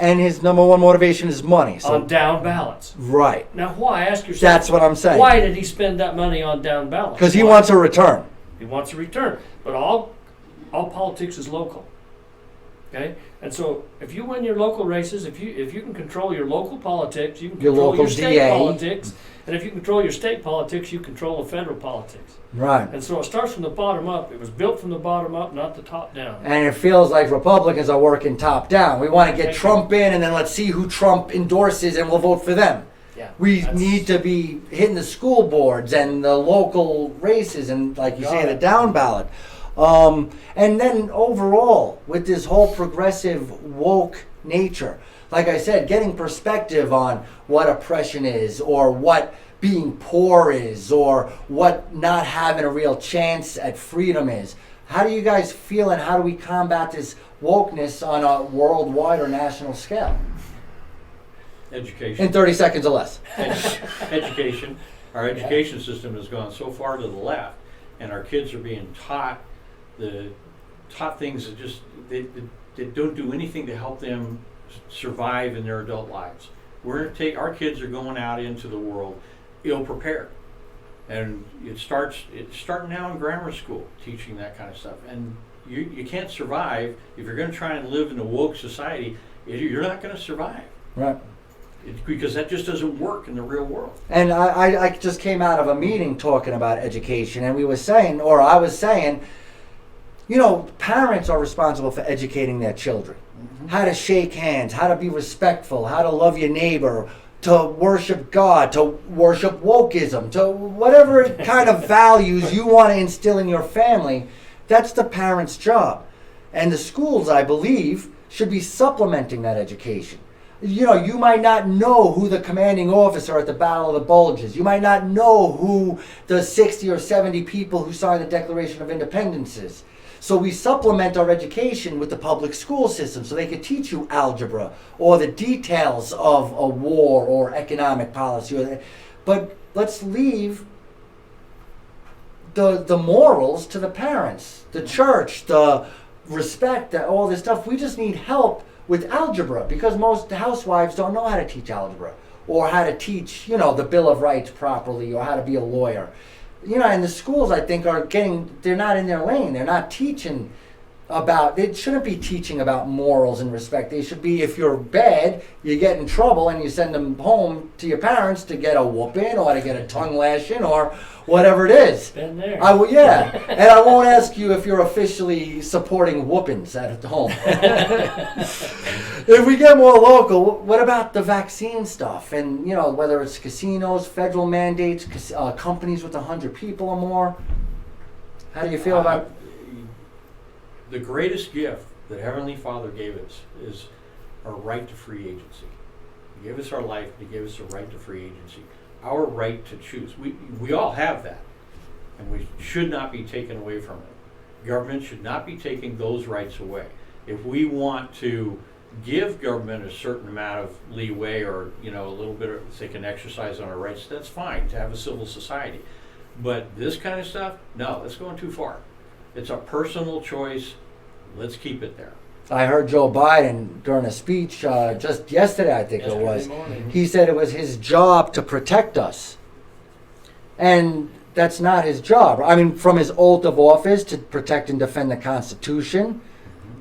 And his number one motivation is money. So,
on down ballots.
right.
Now, why? Ask yourself.
That's what I'm saying.
Why did he spend that money on down ballots?
Because he
Why?
wants a return.
He wants a return. But all politics is local. Okay? And so if you win your local races, if you can control your local politics, you can
Your
control
local
your state
DA.
politics. And if you control your state politics, you control the federal politics.
Right.
And so it starts from the bottom up. It was built from the bottom up, not the top down.
And it feels like Republicans are working top down. We want to get
Thank
Trump in, and then let's see who Trump endorses, and we'll vote for them.
Yeah,
We
that's-
need to be hitting the school boards and the local races and, like you
Got
say, the
it.
down ballot. And then overall, with this whole progressive woke nature, like I said, getting perspective on what oppression is, or what being poor is, or what not having a real chance at freedom is. How do you guys feel, and how do we combat this wokeness on a worldwide or national scale?
Education.
In 30 seconds or less.
Education. Our education system has gone so far to the left, and our kids are being taught things that just they don't do anything to help them survive in their adult lives. Our kids are going out into the world ill prepared, and it's starting now in grammar school, teaching that kind of stuff. And you can't survive if you're going to try and live in a woke society. You're not going to survive.
Right.
Because that just doesn't work in the real world.
And I just came out of a meeting talking about education, and we were saying, or I was saying, you know, parents are responsible for educating their children. Mm-hmm. How to shake hands, how to be respectful, how to love your neighbor, to worship God, to worship wokeism, to whatever kind of values you want to instill in your family. That's the parent's job. And the schools, I believe, should be supplementing that education. You know, you might not know who the commanding officer at the Battle of the Bulges. You might not know who the 60 or 70 people who signed the Declaration of Independence is. So we supplement our education with the public school system so they could teach you algebra or the details of a war or economic policy. But let's leave the morals to the parents, the church, the respect, all this stuff. We just need help with algebra because most housewives don't know how to teach algebra or how to teach, you know, the Bill of Rights properly or how to be a lawyer. You know, and the schools, I think, they're not in their lane. They're not teaching they shouldn't be teaching about morals and respect. They should be, if you're bad, you get in trouble and you send them home to your parents to get a whooping or to get a tongue lashing or whatever it is.
Been there.
Yeah. And I won't ask you if you're officially supporting whoopings at home. If we get more local, what about the vaccine stuff? And, you know, whether it's casinos, federal mandates, companies with 100 people or more. How do you feel about
the greatest gift that Heavenly Father gave us is our right to free agency. He gave us our life, He gave us a right to free agency. Our right to choose. We all have that, and we should not be taken away from it. Government should not be taking those rights away. If we want to give government a certain amount of leeway or, you know, a little bit of, they can exercise on our rights, that's fine to have a civil society. But this kind of stuff, no, that's going too far. It's a personal choice. Let's keep it there.
I heard Joe Biden during a speech just yesterday, I think it was.
Morning.
He said it was his job to protect us. And that's not his job. I mean, from his oath of office to protect and defend the Constitution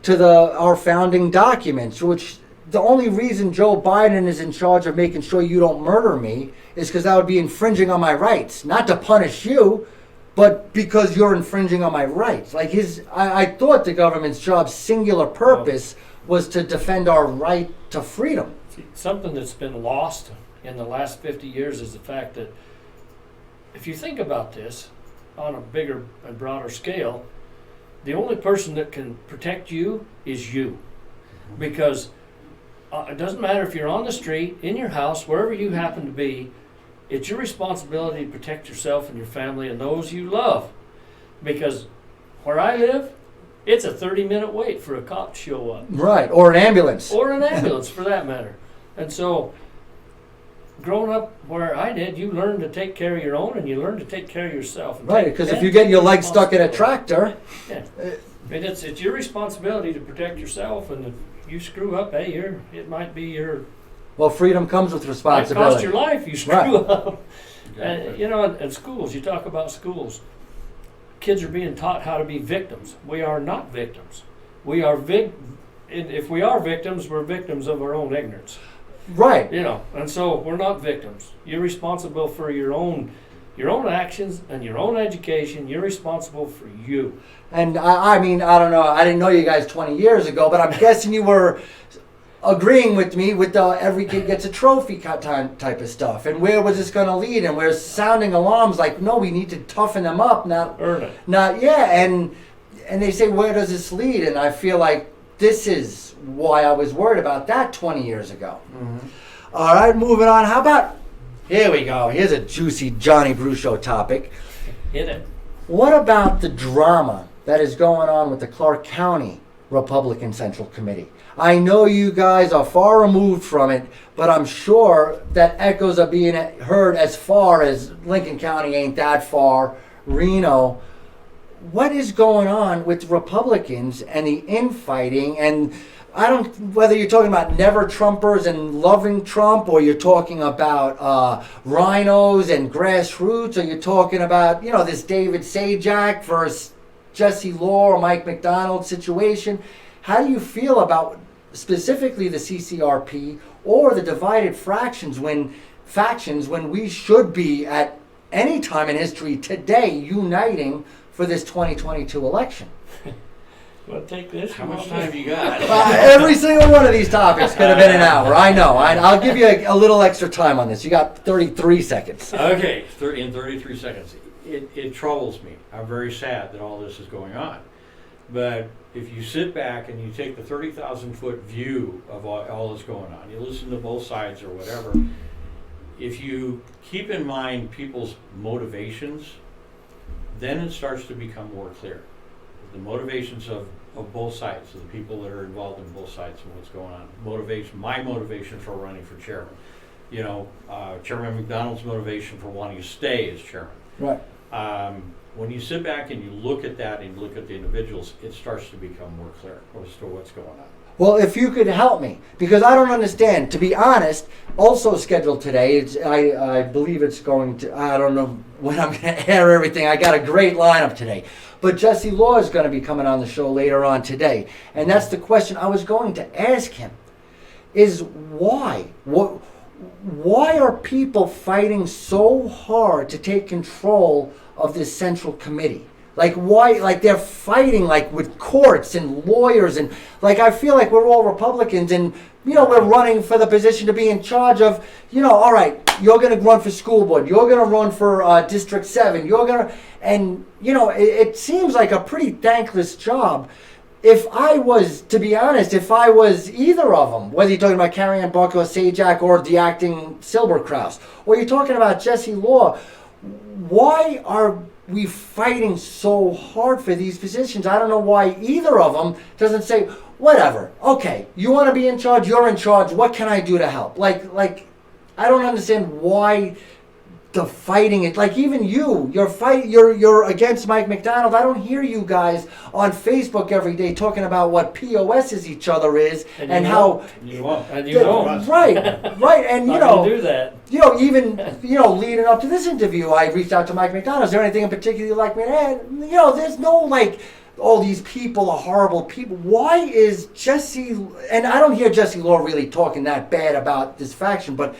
to our founding documents, which the only reason Joe Biden is in charge of making sure you don't murder me is because that would be infringing on my rights. Not to punish you, but because you're infringing on my rights. Like I thought the government's job's singular purpose was to defend our right to freedom.
Something that's been lost in the last 50 years is the fact that if you think about this on a bigger and broader scale, the only person that can protect you is you. Because it doesn't matter if you're on the street, in your house, wherever you happen to be, it's your responsibility to protect yourself and your family and those you love. Because where I live, it's a 30-minute wait for a cop to show up.
Right, or an ambulance.
Or an ambulance, for that matter. And so, growing up where I did, you learn to take care of your own and you learn to take care of yourself.
Right, because if you get your leg stuck in a tractor...
Yeah. And it's your responsibility to protect yourself, and if you screw up, hey, it might be your...
Well, freedom comes with
Might
responsibility.
cost your life, you screw
Right.
up. You know, in schools, you talk about schools. Kids are being taught how to be victims. We are not victims. We are if we are victims, we're victims of our own ignorance.
Right.
You know, and so we're not victims. You're responsible for your own actions and your own education. You're responsible for you.
And I mean, I don't know. I didn't know you guys 20 years ago, but I'm guessing you were agreeing with me with the every kid gets a trophy type of stuff. And where was this going to lead? And we're sounding alarms like, no, we need to toughen them up, not
Earn it.
And they say, where does this lead? And I feel like this is why I was worried about that 20 years ago. Mm-hmm. All right, moving on. How about, here we go. Here's a juicy Johnny Bruscio topic.
Hit it.
What about the drama that is going on with the Clark County Republican Central Committee? I know you guys are far removed from it, but I'm sure that echoes are being heard as far as Lincoln County ain't that far, Reno. What is going on with Republicans and the infighting? And I don't, whether you're talking about never Trumpers and loving Trump, or you're talking about rhinos and grassroots, or you're talking about, this David Sajak versus Jesse Law or Mike McDonald situation. How do you feel about specifically the CCRP or the divided factions when we should be at any time in history today uniting for this 2022 election?
Well, take this.
How much time you got?
Every single one of these topics could have been an hour. I know. I'll give you a little extra time on this. You got 33 seconds.
Okay, in 33 seconds. It troubles me. I'm very sad that all this is going on. But if you sit back and you take the 30,000-foot view of all that's going on, you listen to both sides or whatever, if you keep in mind people's motivations, then it starts to become more clear. The motivations of both sides, of the people that are involved in both sides and what's going on. My motivation for running for chairman. Chairman McDonald's motivation for wanting to stay as chairman.
Right.
When you sit back and you look at that and look at the individuals, it starts to become more clear as to what's going on.
Well, if you could help me, because I don't understand. To be honest, also scheduled today, I believe it's going to, I don't know when I'm going to air everything. I got a great lineup today. But Jesse Law is going to be coming on the show later on today. And that's the question I was going to ask him, is why? Why are people fighting so hard to take control of this central committee? Like, why? Like, they're fighting like with courts and lawyers, and like, I feel like we're all Republicans, and we're running for the position to be in charge of, all right, you're going to run for school board, you're going to run for District 7, you're going to, and it seems like a pretty thankless job. If I was, to be honest, if I was either of them, whether you're talking about Carrie Ann Buck or Sajak or the acting Silberkraus, or you're talking about Jesse Law, why are we fighting so hard for these positions? I don't know why either of them doesn't say, whatever, okay, you want to be in charge, you're in charge, what can I do to help? Like I don't understand why the fighting it. Like, even you're against Mike McDonald. I don't hear you guys on Facebook every day talking about what POSs each other is and how
you won't.
And you won't.
Right, and
do that.
Even leading up to this interview, I reached out to Mike McDonald. Is there anything in particular you'd like me to add? There's no like, oh, these people are horrible people. Why is Jesse, and I don't hear Jesse Law really talking that bad about this faction, but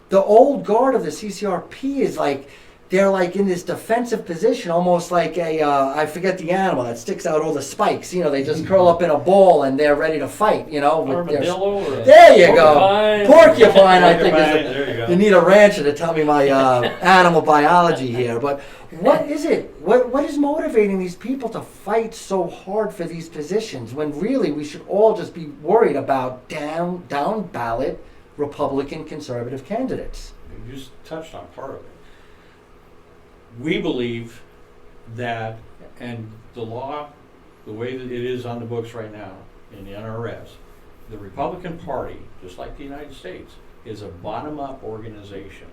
the old guard of the CCRP is like, they're like in this defensive position, almost like I forget the animal that sticks out all the spikes. They just curl up in a ball and they're ready to fight,
Armadillo or
there you
porcupine.
go. Porcupine, I think
There you go.
you need a rancher to tell me my animal biology here. But what is it? What is motivating these people to fight so hard for these positions when really we should all just be worried about down ballot Republican conservative candidates?
You just touched on part of it. We believe that, and the law, the way that it is on the books right now in the NRS, the Republican Party, just like the United States, is a bottom-up organization.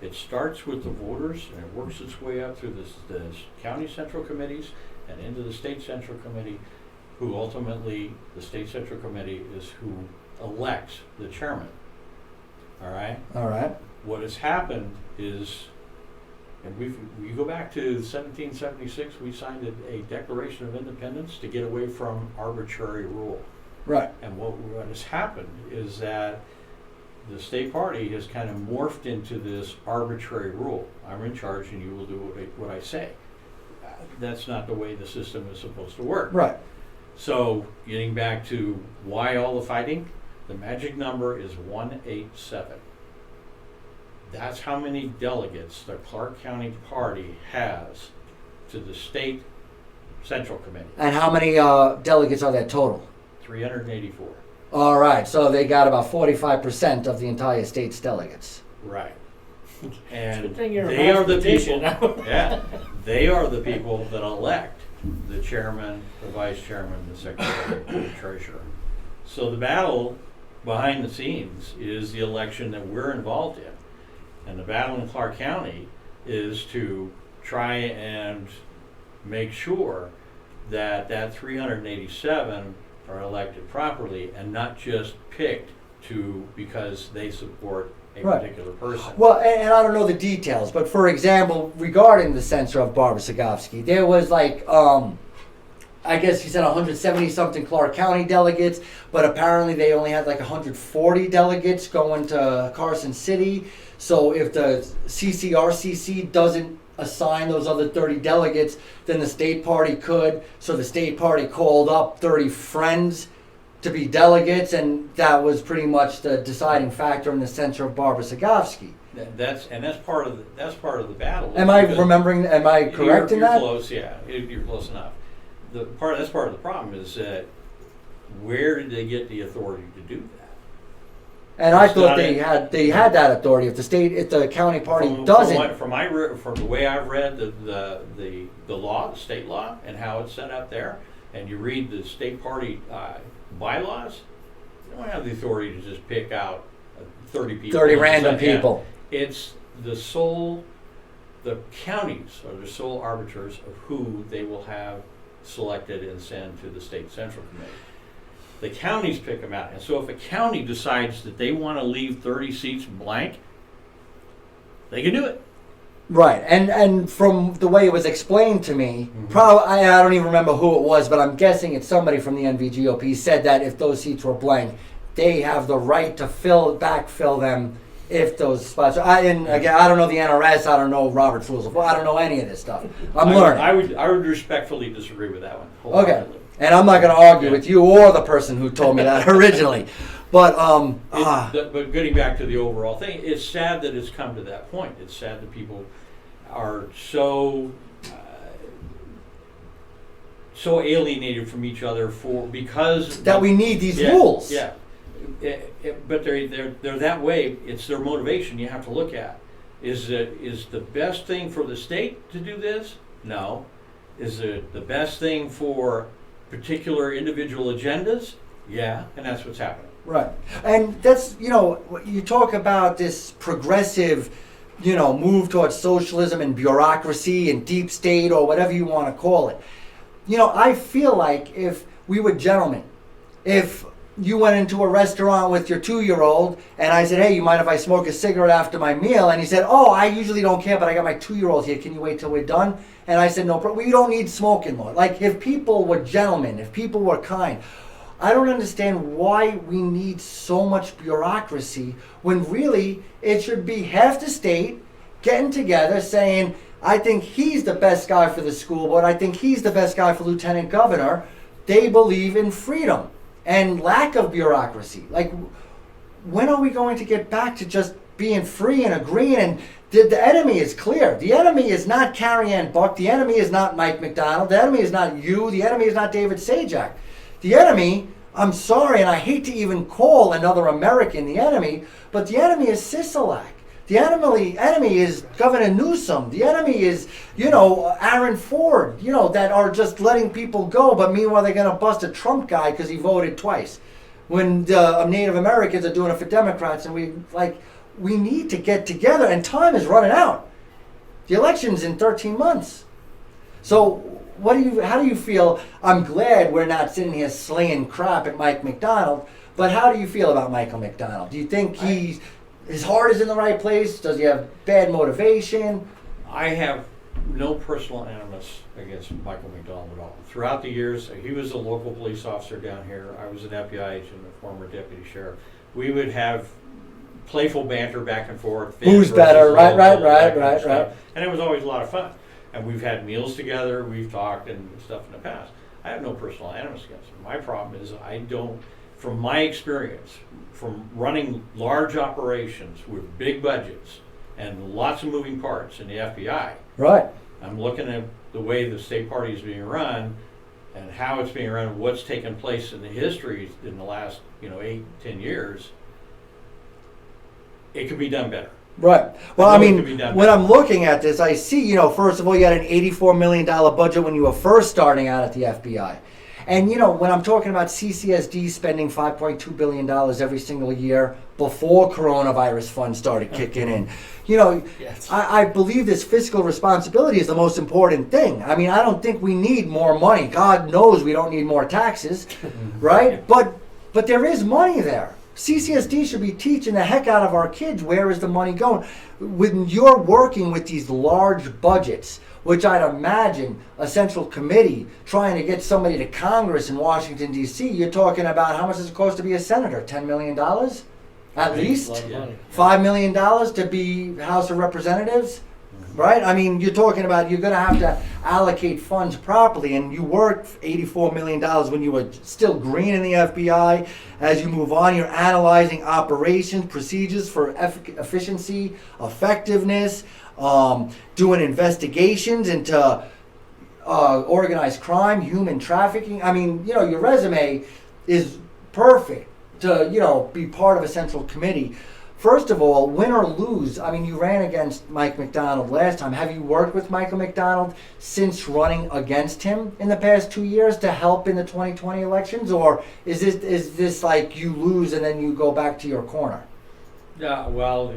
It starts with the voters and it works its way up through the county central committees and into the state central committee, who ultimately, the state central committee is who elects the chairman. All right?
All right.
What has happened is, and we go back to 1776, we signed a Declaration of Independence to get away from arbitrary rule.
Right.
And what has happened is that the state party has kind of morphed into this arbitrary rule. I'm in charge and you will do what I say. That's not the way the system is supposed to work.
Right.
So getting back to why all the fighting, the magic number is 187. That's how many delegates the Clark County Party has to the state central committee.
And how many delegates are there total?
384.
All right, so they got about 45% of the entire state's delegates.
Right. And
Good thing you're a
they are the
mathematician.
people. Yeah, they are the people that elect the chairman, the vice chairman, the secretary, the treasurer. So the battle behind the scenes is the election that we're involved in. And the battle in Clark County is to try and make sure that 387 are elected properly and not just picked because they support a
Right.
particular person.
Well, and I don't know the details, but for example, regarding the censor of Barbara Sagofsky, there was like, I guess he said 170 something Clark County delegates, but apparently they only had like 140 delegates going to Carson City. So if the CCRCC doesn't assign those other 30 delegates, then the state party could. So the state party called up 30 friends to be delegates, and that was pretty much the deciding factor in the censor of Barbara Sagofsky.
That's part of the battle.
Am I
Because
remembering? Am I correct in
you're
that?
Close, yeah. You're close enough. That's part of the problem is that where did they get the authority to do that?
And I
It's
thought
not
they had that authority. If the county party doesn't,
From the way I've read the law, the state law, and how it's set up there, and you read the state party bylaws, you don't have the authority to just pick out 30 people.
30
and
random
say, yeah.
people.
It's the counties are the sole arbiters of who they will have selected and send to the state central committee. The counties pick them out. And so if a county decides that they want to leave 30 seats blank, they can do it.
Right, and from the way it was explained to me,
Mhm.
probably I don't even remember who it was, but I'm guessing it's somebody from the NVGOP said that if those seats were blank, they have the right to backfill them if those spots. Again, I don't know the NRS, I don't know Robert's Rules of Law, I don't know any of this stuff. I'm learning.
I would respectfully disagree with that one.
Okay,
wholeheartedly.
and I'm not going to argue
Yeah.
with you or the person who told me that originally, but
But getting back to the overall thing, it's sad that it's come to that point. It's sad that people are so alienated from each other because
that we need these
yeah,
rules.
Yeah, but they're that way. It's their motivation. You have to look at is the best thing for the state to do this? No. Is it the best thing for particular individual agendas? Yeah, and that's what's happening.
Right. And that's, you talk about this progressive, move towards socialism and bureaucracy and deep state or whatever you want to call it. I feel like if we were gentlemen, if you went into a restaurant with your 2-year-old and I said, hey, you mind if I smoke a cigarette after my meal? And he said, oh, I usually don't care, but I got my 2-year-old here. Can you wait till we're done? And I said, no, but we don't need smoking law. Like, if people were gentlemen, if people were kind, I don't understand why we need so much bureaucracy when really it should be half the state getting together saying, I think he's the best guy for the school board. I think he's the best guy for lieutenant governor. They believe in freedom and lack of bureaucracy. Like, when are we going to get back to just being free and agreeing? And the enemy is clear. The enemy is not Carrie Ann Buck. The enemy is not Mike McDonald. The enemy is not you. The enemy is not David Sajak. The enemy, I'm sorry, and I hate to even call another American the enemy, but the enemy is Sisolak. The enemy is Governor Newsom. The enemy is, Aaron Ford, that are just letting people go, but meanwhile they're going to bust a Trump guy because he voted twice. When the Native Americans are doing it for Democrats, and we need to get together, and time is running out. The election's in 13 months. So how do you feel? I'm glad we're not sitting here slaying crap at Mike McDonald, but how do you feel about Michael McDonald? Do you think his heart is in the right place? Does he have bad motivation?
I have no personal animus against Michael McDonald at all. Throughout the years, he was a local police officer down here. I was an FBI agent, a former deputy sheriff. We would have playful banter back and forth.
Who's better? Right.
And it was always a lot of fun. And we've had meals together, we've talked and stuff in the past. I have no personal animus against him. My problem is from my experience, from running large operations with big budgets and lots of moving parts in the FBI,
right.
I'm looking at the way the state party is being run and how it's being run, what's taken place in the history in the last 8-10 years. It could be done better.
Right. Well, when I'm looking at this, I see, first of all, you had an $84 million budget when you were first starting out at the FBI. And when I'm talking about CCSD spending $5.2 billion every single year before coronavirus funds started kicking in,
Yes.
I believe this fiscal responsibility is the most important thing. I mean, I don't think we need more money. God knows we don't need more taxes, right? But there is money there. CCSD should be teaching the heck out of our kids where is the money going. When you're working with these large budgets, which I'd imagine a central committee trying to get somebody to Congress in Washington, D.C., you're talking about how much does it cost to be a senator? $10 million? At least?
A lot of money.
$5 million to be House of Representatives? Right? I mean, you're talking about you're going to have to allocate funds properly, and you worked $84 million when you were still green in the FBI. As you move on, you're analyzing operations, procedures for efficiency, effectiveness, doing investigations into organized crime, human trafficking. I mean, your resume is perfect to, be part of a central committee. First of all, win or lose, I mean, you ran against Mike McDonald last time. Have you worked with Michael McDonald since running against him in the past 2 years to help in the 2020 elections? Or is this like you lose and then you go back to your corner?
Yeah, well,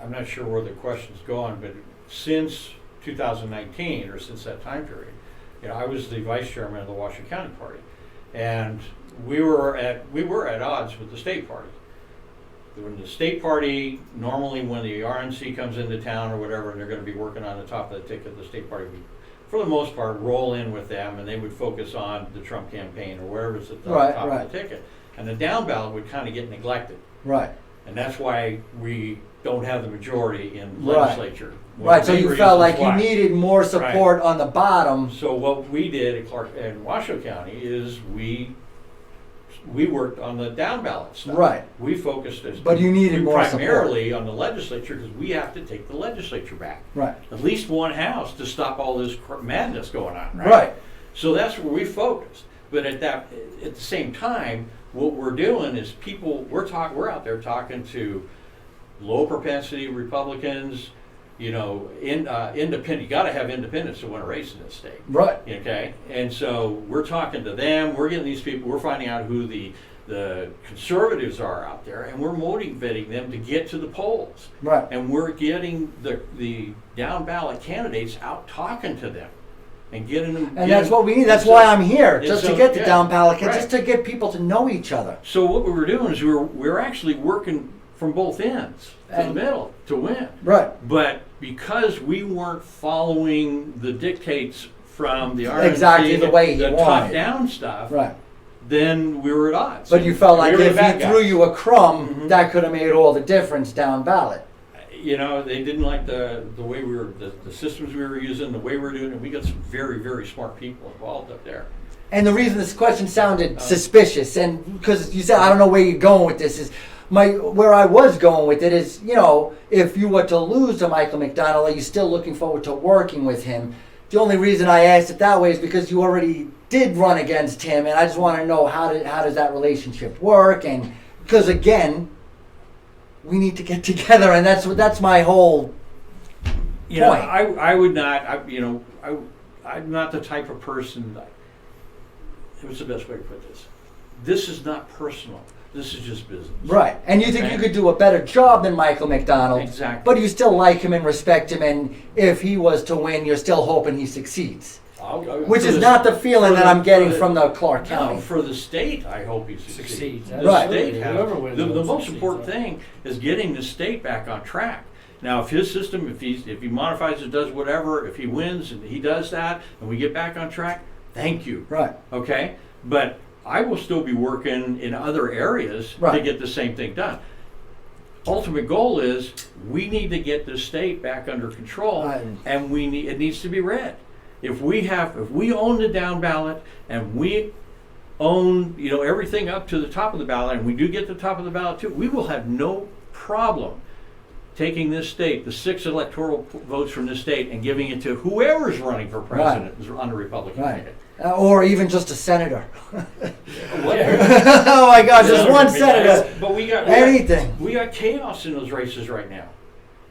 I'm not sure where the question's going, but since 2019, or since that time period, I was the vice chairman of the Washington County Party. And we were at odds with the state party. When the state party, normally when the RNC comes into town or whatever, and they're going to be working on the top of the ticket, the state party would, for the most part, roll in with them, and they would focus on the Trump campaign or wherever's at the top of the ticket. And the down ballot would kind of get neglected.
Right.
And that's why we don't have the majority in legislature.
Right, so you felt like you needed more support on the bottom.
So what we did in Washoe County is we worked on the down ballot stuff.
Right.
We focused
But you needed more
primarily on the legislature because we have to take the legislature back.
Right.
At least one house to stop all this madness going on.
Right.
So that's where we focused. But at the same time, what we're doing is we're out there talking to low propensity Republicans, independent. You got to have independents to win a race in this state.
Right.
Okay. And so we're talking to them. We're getting these people. We're finding out who the conservatives are out there, and we're motivating them to get to the polls.
Right.
And we're getting the down ballot candidates out talking to them. And getting them.
And that's what we need. That's why I'm here, just to get the down ballot,
right.
just to get people to know each other.
So what we were doing is we're actually working from both ends to the middle to win.
Right.
But because we weren't following the dictates from the RNC,
exactly the way he wanted,
top-down stuff,
right,
then we were at odds.
But you felt like if he threw you a crumb,
mm-hmm.
that could have made all the difference down ballot.
They didn't like the way we were, the systems we were using, the way we were doing it. We got some very, very smart people involved up there.
And the reason this question sounded suspicious, and because you said, I don't know where you're going with this, is where I was going with it is, if you were to lose to Michael McDonald, are you still looking forward to working with him? The only reason I asked it that way is because you already did run against him, and I just want to know how does that relationship work, and because again, we need to get together, and that's my whole point.
I would not. I'm not the type of person. What's the best way to put this? This is not personal. This is just business.
Right. And you think you could do a better job than Michael McDonald.
Exactly.
But you still like him and respect him, and if he was to win, you're still hoping he succeeds. Which is not the feeling that I'm getting from the Clark County.
No, for the state, I hope he succeeds.
Right.
The most important thing is getting the state back on track. Now, if his system, if he modifies it, does whatever, if he wins and he does that, and we get back on track, thank you.
Right.
Okay? But I will still be working in other areas to get the same thing done. Ultimate goal is we need to get the state back under control, and it needs to be red. If we own the down ballot and we own everything up to the top of the ballot, and we do get to the top of the ballot too, we will have no problem taking this state, the 6 electoral votes from this state, and giving it to whoever's running for president on the Republican ticket.
Or even just a senator.
Whatever.
Oh my God, just one senator.
But we got
anything.
We got chaos in those races right now.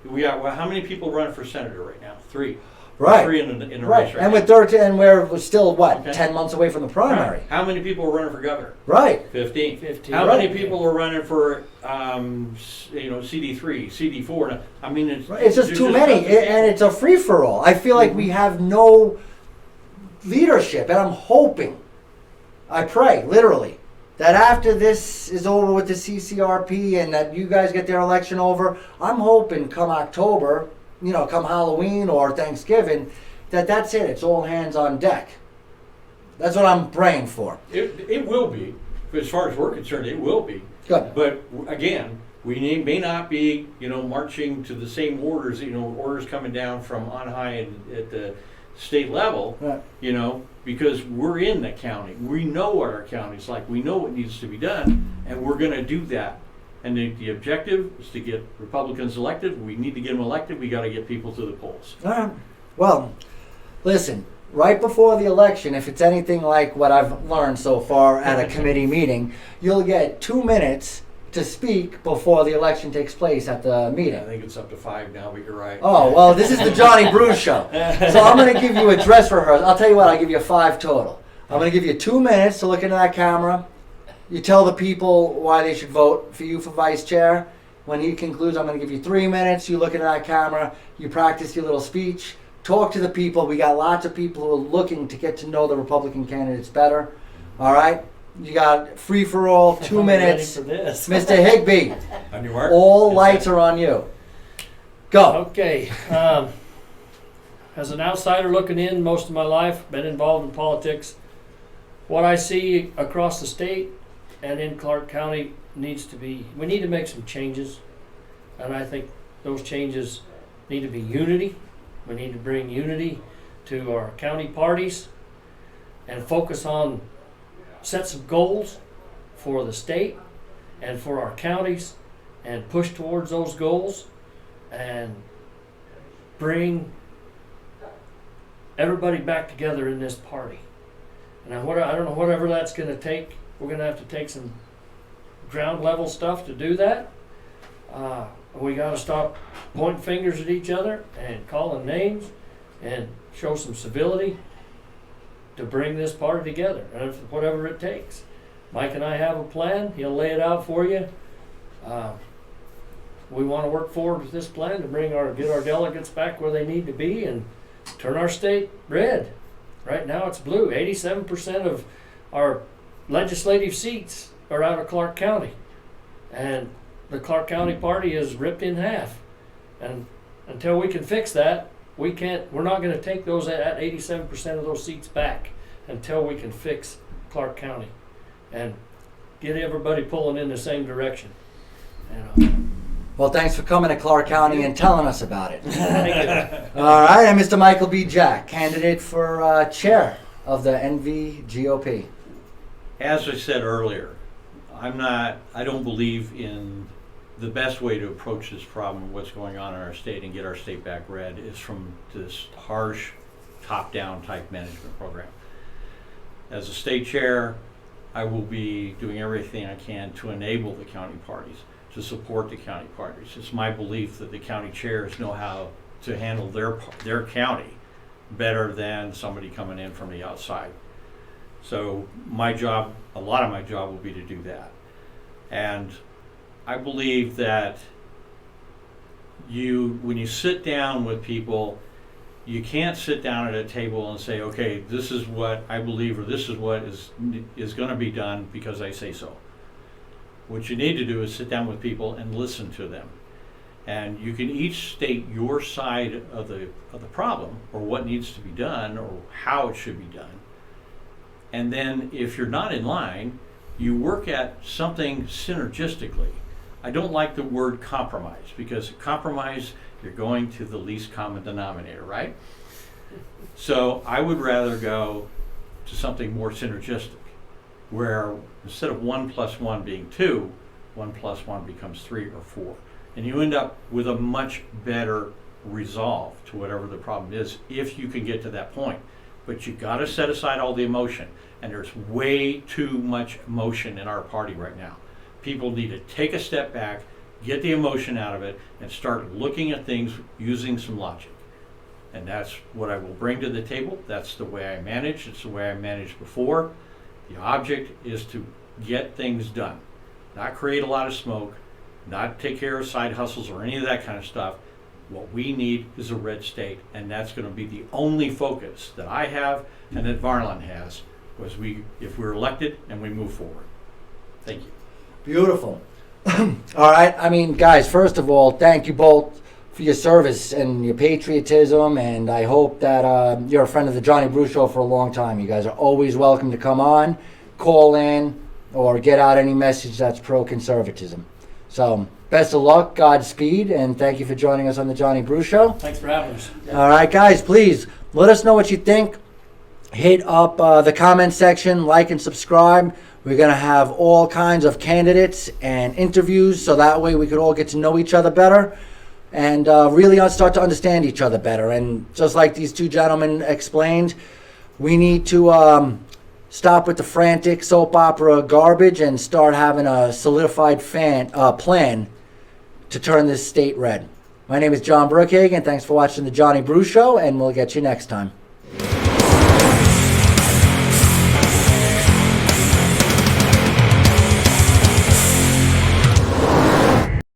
We got how many people running for senator right now? 3.
Right.
Three in the
Right.
race right
And
now.
with 13, and we're still, what,
Okay.
10 months away from the primary?
Right. How many people are running for governor?
Right.
15.
15.
How
Right.
many people are running for, CD3, CD4? I mean,
It's just
there's
too many,
tons of people.
and it's a free-for-all. I feel like we have no leadership, and I'm hoping, I pray, literally, that after this is over with the CCRP and that you guys get their election over, I'm hoping come October, come Halloween or Thanksgiving, that's it. It's all hands on deck. That's what I'm praying for.
It will be, as far as we're concerned, it will be.
Good.
But again, we may not be, marching to the same orders, orders coming down from on high at the state level,
Right.
because we're in the county. We know what our county's like. We know what needs to be done, and we're going to do that. And the objective is to get Republicans elected. We need to get them elected. We got to get people to the polls.
All right. Well, listen, right before the election, if it's anything like what I've learned so far at a committee meeting, you'll get 2 minutes to speak before the election takes place at the meeting.
I think it's up to 5 now, but you're right.
Oh, well, this is the Johnny Bruce Show. So I'm going to give you a dress rehearsal. I'll tell you what, I'll give you 5 total. I'm going to give you 2 minutes to look into that camera. You tell the people why they should vote for you for vice chair. When he concludes, I'm going to give you 3 minutes. You look into that camera. You practice your little speech. Talk to the people. We got lots of people who are looking to get to know the Republican candidates better. All right? You got free for all, 2 minutes.
Ready for this.
Mr. Higbee,
On your mark.
all lights are on you. Go.
Okay. As an outsider looking in most of my life, been involved in politics. What I see across the state and in Clark County we need to make some changes. And I think those changes need to be unity. We need to bring unity to our county parties and focus on set some goals for the state and for our counties and push towards those goals and bring everybody back together in this party. And I don't know whatever that's going to take. We're going to have to take some ground level stuff to do that. We got to stop pointing fingers at each other and calling names and show some civility to bring this party together, and whatever it takes. Mike and I have a plan. He'll lay it out for you. We want to work forward with this plan to get our delegates back where they need to be and turn our state red. Right now it's blue. 87% of our legislative seats are out of Clark County, and the Clark County party is ripped in half. And until we can fix that, we're not going to take those at 87% of those seats back until we can fix Clark County and get everybody pulling in the same direction.
Well, thanks for coming to Clark County and telling us about it.
Thank you.
All right, and Mr. Michael B. Jack, candidate for chair of the NVGOP.
As I said earlier, I don't believe in the best way to approach this problem, what's going on in our state and get our state back red, is from this harsh top-down type management program. As a state chair, I will be doing everything I can to enable the county parties, to support the county parties. It's my belief that the county chairs know how to handle their county better than somebody coming in from the outside. So a lot of my job will be to do that. And I believe that when you sit down with people, you can't sit down at a table and say, okay, this is what I believe, or this is what is going to be done because I say so. What you need to do is sit down with people and listen to them. And you can each state your side of the problem, or what needs to be done, or how it should be done. And then if you're not in line, you work at something synergistically. I don't like the word compromise, because compromise, you're going to the least common denominator, right? So I would rather go to something more synergistic, where instead of 1 + 1 being 2, 1 + 1 becomes 3 or 4. And you end up with a much better resolve to whatever the problem is, if you can get to that point. But you got to set aside all the emotion, and there's way too much emotion in our party right now. People need to take a step back, get the emotion out of it, and start looking at things using some logic. And that's what I will bring to the table. That's the way I manage. It's the way I managed before. The object is to get things done, not create a lot of smoke, not take care of side hustles or any of that kind of stuff. What we need is a red state, and that's going to be the only focus that I have and that Varlin has, was if we're elected and we move forward. Thank you.
Beautiful. All right. I mean, guys, first of all, thank you both for your service and your patriotism, and I hope that you're a friend of the Johnny Brew Show for a long time. You guys are always welcome to come on, call in, or get out any message that's pro-conservatism. So, best of luck, Godspeed, and thank you for joining us on the Johnny Brew Show.
Thanks for having us.
All right, guys, please let us know what you think. Hit up the comment section, like and subscribe. We're going to have all kinds of candidates and interviews, so that way we could all get to know each other better and really start to understand each other better. And just like these two gentlemen explained, we need to stop with the frantic soap opera garbage and start having a solidified plan to turn this state red. My name is John Brookhagen. Thanks for watching the Johnny Brew Show, and we'll get you next time.